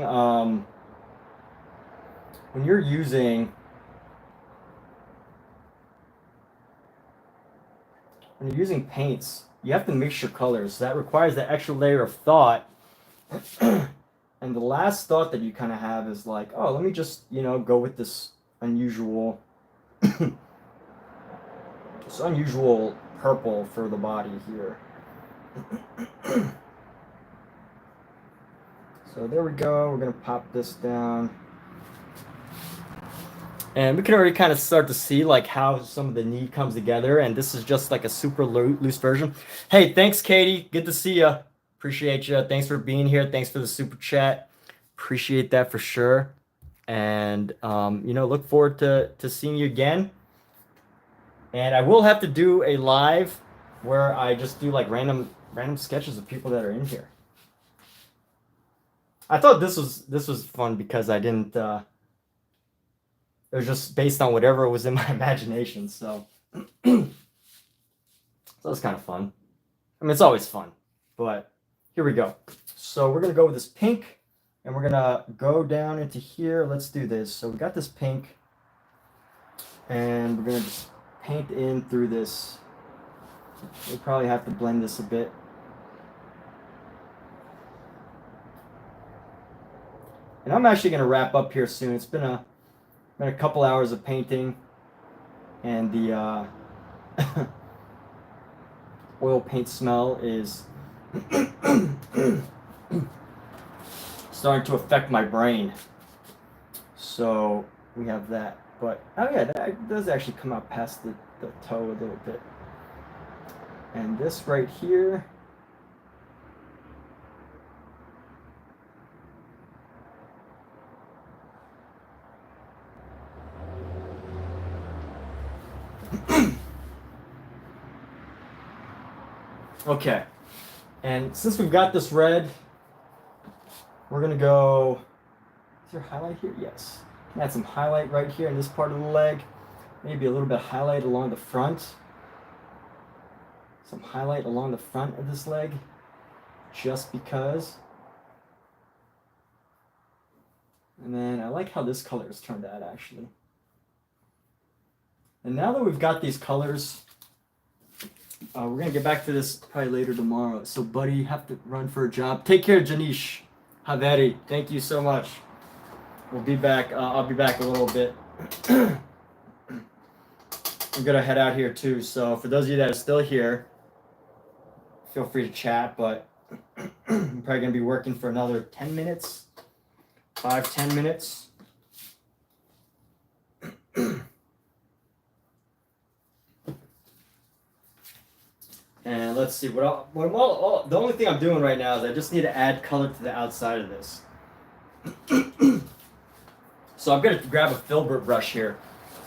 A: paints, you have to mix your colors. So that requires that extra layer of thought. And the last thought that you kind of have is like, oh, let me just, go with this unusual, purple for the body here. So there we go. We're going to pop this down. And we can already kind of start to see like how some of the need comes together. And this is just like a super loose version. Hey, thanks, Katie. Good to see you. Appreciate you. Thanks for being here. Thanks for the super chat. Appreciate that for sure. And, look forward to seeing you again. And I will have to do a live where I just do like random sketches of people that are in here. I thought this was fun because I didn't, it was just based on whatever was in my imagination. So, so it's kind of fun. I mean, it's always fun, but here we go. So we're going to go with this pink and we're going to go down into here. Let's do this. So we got this pink and we're going to just paint in through this. We'll probably have to blend this a bit. And I'm actually going to wrap up here soon. It's been a couple hours of painting, and the oil paint smell is starting to affect my brain. So we have that. But oh yeah, that does actually come out past the toe a little bit. And this right here, Okay. And since we've got this red, we're gonna go, is there highlight here? Yes. Add some highlight right here in this part of the leg. Maybe a little bit of highlight along the front. Some highlight along the front of this leg, just because. And then I like how this color is turned out, actually. And now that we've got these colors, we're going to get back to this probably later tomorrow. So, buddy, you have to run for a job. Take care, Janish. Haveri, thank you so much. We'll be back. I'll be back a little bit. I'm going to head out here, too. So, for those of you that are still here, feel free to chat, but I'm probably going to be working for another 10 minutes. 5-10 minutes. And let's see, the only thing I'm doing right now is I just need to add color to the outside of this. So I'm going to grab a filbert brush here.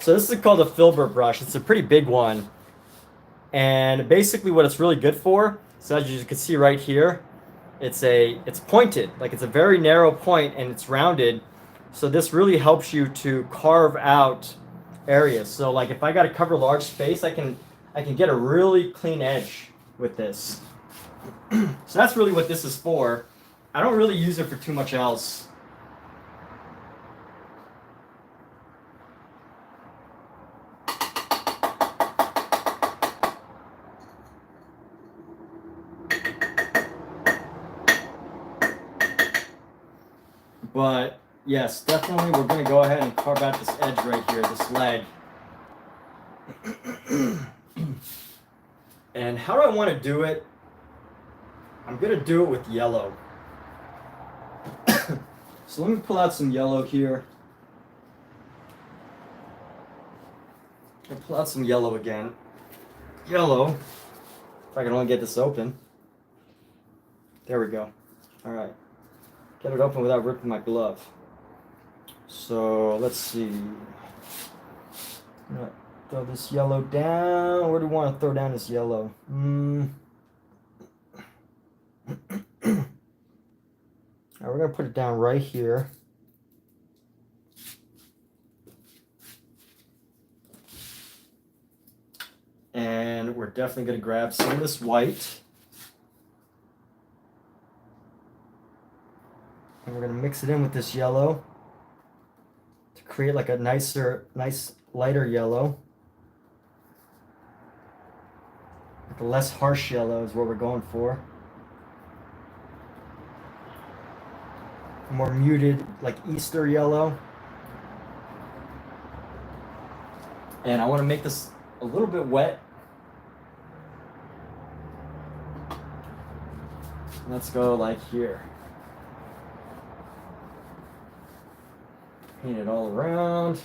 A: So this is called a filbert brush. It's a pretty big one. And basically what it's really good for, so as you can see right here, it's pointed, like it's a very narrow point and it's rounded. So this really helps you to carve out areas. So like if I got to cover a large space, I can get a really clean edge with this. So that's really what this is for. I don't really use it for too much else. But yes, definitely we're going to go ahead and carve out this edge right here, this leg. And how do I want to do it? I'm going to do it with yellow. So let me pull out some yellow here. I'll pull out some yellow again. Yellow. If I can only get this open. There we go. All right. Get it open without ripping my glove. So let's see. I'm gonna throw this yellow down. Where do we want to throw down this yellow? Alright, we're gonna put it down right here. And we're definitely gonna grab some of this white. And we're gonna mix it in with this yellow to create like a nice lighter yellow. Like a less harsh yellow is what we're going for. A more muted, like Easter yellow. And I want to make this a little bit wet. Let's go like here. Paint it all around.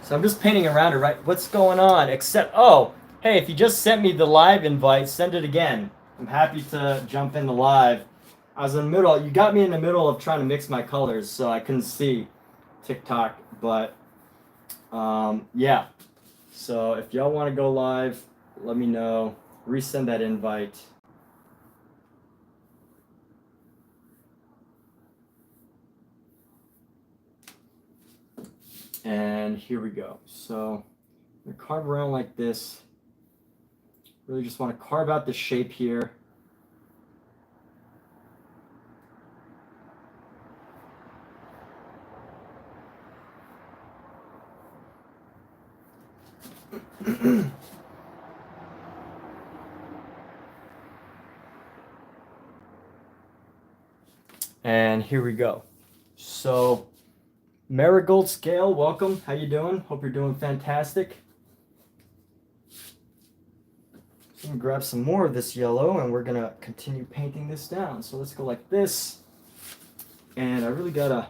A: So I'm just painting around it, right? What's going on? Except, oh, hey, if you just sent me the live invite, send it again. I'm happy to jump in the live. I was in the middle, you got me in the middle of trying to mix my colors, so I couldn't see TikTok, but yeah. So if y'all want to go live, let me know. Resend that invite. And here we go. So I'm gonna carve around like this. Really just want to carve out the shape here. And here we go. So Marigold Scale, welcome. How you doing? Hope you're doing fantastic. So I'm gonna grab some more of this yellow and we're gonna continue painting this down. So let's go like this. And I really gotta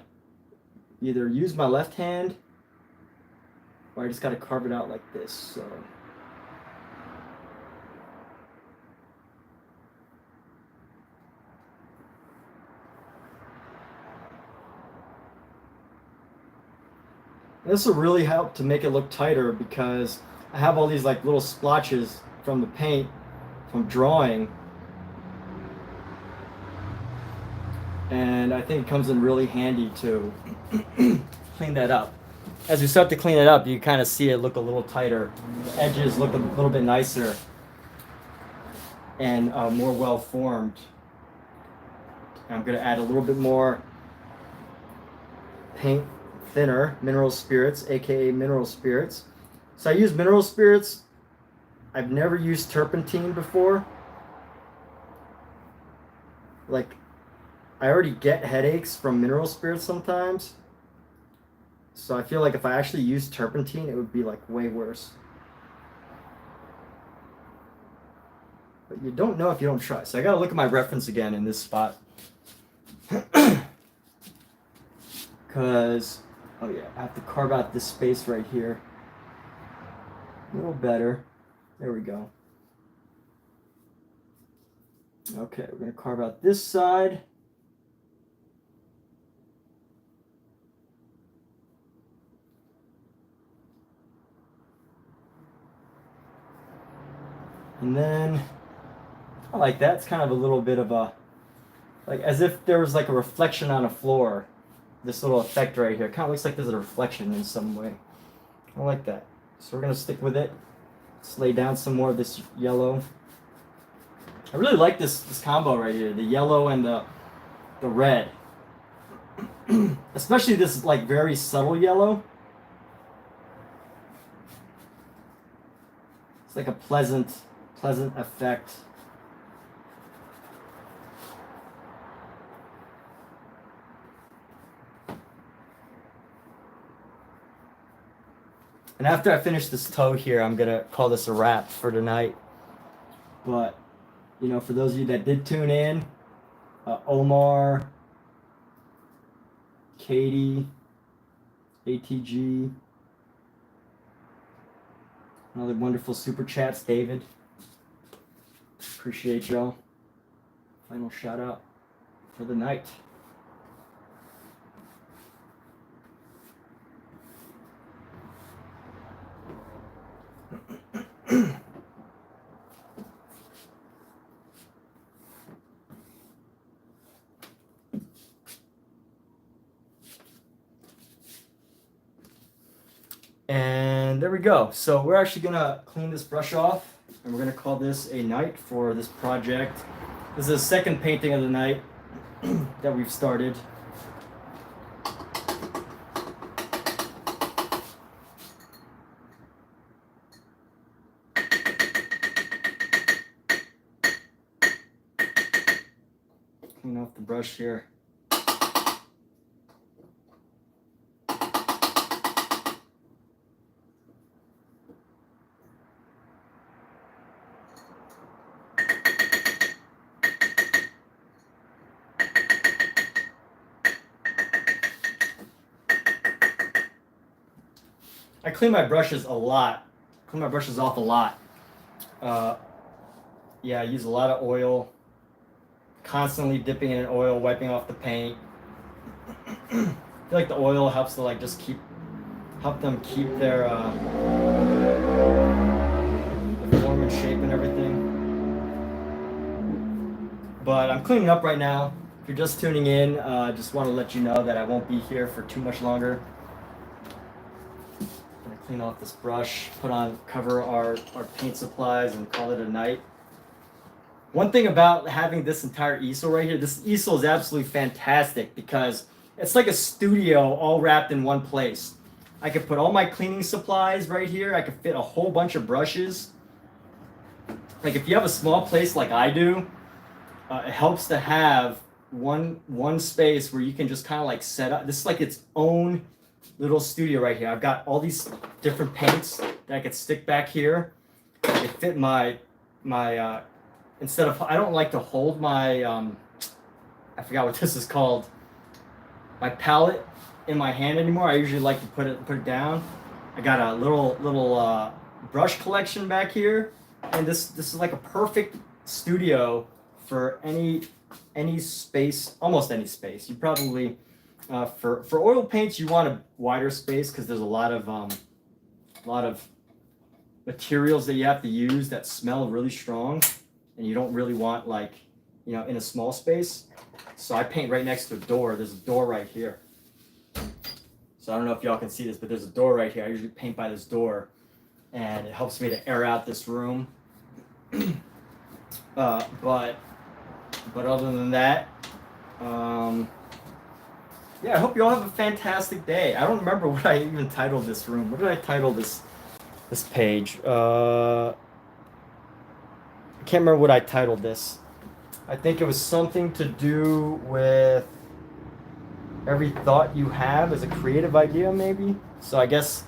A: either use my left hand or I just gotta carve it out like this. So This will really help to make it look tighter because I have all these like little splotches from the paint from drawing, and I think it comes in really handy to clean that up. As we start to clean it up, you kind of see it look a little tighter. The edges look a little bit nicer and more well formed. I'm going to add a little bit more paint thinner, mineral spirits, aka mineral spirits. So I use mineral spirits. I've never used turpentine before. Like, I already get headaches from mineral spirits sometimes. So I feel like if I actually used turpentine, it would be like way worse. But you don't know if you don't try. So I gotta look at my reference again in this spot. Because, oh yeah, I have to carve out this space right here. A little better. There we go. Okay, we're gonna carve out this side. And then, I like that. It's kind of a little bit of a, like as if there was like a reflection on a floor. This little effect right here. Kind of looks like there's a reflection in some way. I like that. So we're going to stick with it. Let's lay down some more of this yellow. I really like this combo right here. The yellow and the red. Especially this like very subtle yellow. It's like a pleasant effect. And after I finish this toe here, I'm gonna call this a wrap for tonight. But, you know, for those of you that did tune in, Omar, Katie, ATG, another wonderful super chats, David. Appreciate y'all. Final shout out for the night. And there we go. So we're actually gonna clean this brush off, and we're gonna call this a night for this project. This is the second painting of the night that we've started. Clean off the brush here. I clean my brushes a lot. Clean my brushes off a lot. Yeah, I use a lot of oil. Constantly dipping in oil, wiping off the paint. I feel like the oil helps to like just help them keep their the form and shape and everything. But I'm cleaning up right now. If you're just tuning in, just want to let you know that I won't be here for too much longer. Clean off this brush, cover our paint supplies, and call it a night. One thing about having this entire easel right here, this easel is absolutely fantastic because it's like a studio all wrapped in one place. I could put all my cleaning supplies right here. I could fit a whole bunch of brushes. Like if you have a small place like I do, it helps to have one space where you can just kind of like set up. This is like its own little studio right here. I've got all these different paints that I could stick back here. They fit my instead of, I don't like to hold my I forgot what this is called, my palette in my hand anymore. I usually like to put it down. I got a little brush collection back here, and this is like a perfect studio for any space, almost any space. You probably For oil paints, you want a wider space because there's a lot of materials that you have to use that smell really strong, and you don't really want like, you know, in a small space. So I paint right next to a door. There's a door right here. So I don't know if y'all can see this, but there's a door right here. I usually paint by this door, and it helps me to air out this room. But other than that, yeah, I hope you all have a fantastic day. I don't remember what I even titled this room. What did I title this page? I can't remember what I titled this. I think it was something to do with every thought you have is a creative idea, maybe. So I guess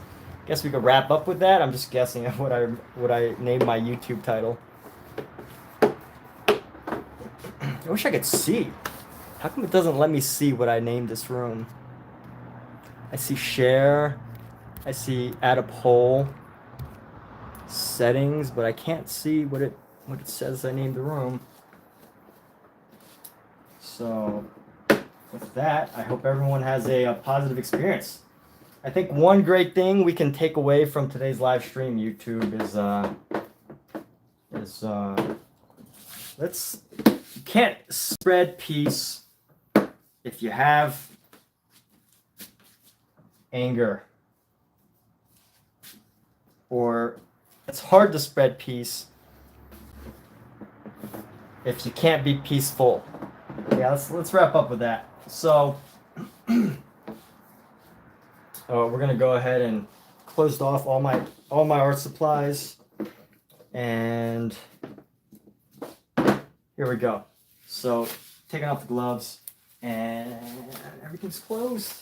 A: we could wrap up with that. I'm just guessing at what I named my YouTube title. I wish I could see. How come it doesn't let me see what I named this room? I see share. I see add a poll. Settings, but I can't see what it says I named the room. So with that, I hope everyone has a positive experience. I think one great thing we can take away from today's live stream, YouTube, you can't spread peace if you have anger, or it's hard to spread peace if you can't be peaceful. Yeah, let's wrap up with that. So we're gonna go ahead and close off all my art supplies, and here we go. So taking off the gloves, and everything's closed.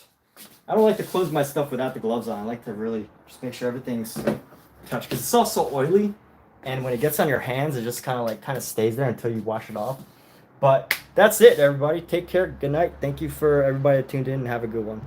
A: I don't like to close my stuff without the gloves on. I like to really just make sure everything's touched, because it's also oily, and when it gets on your hands, it just kind of stays there until you wash it off. But that's it, everybody. Take care. Good night. Thank you for everybody that tuned in, and have a good one.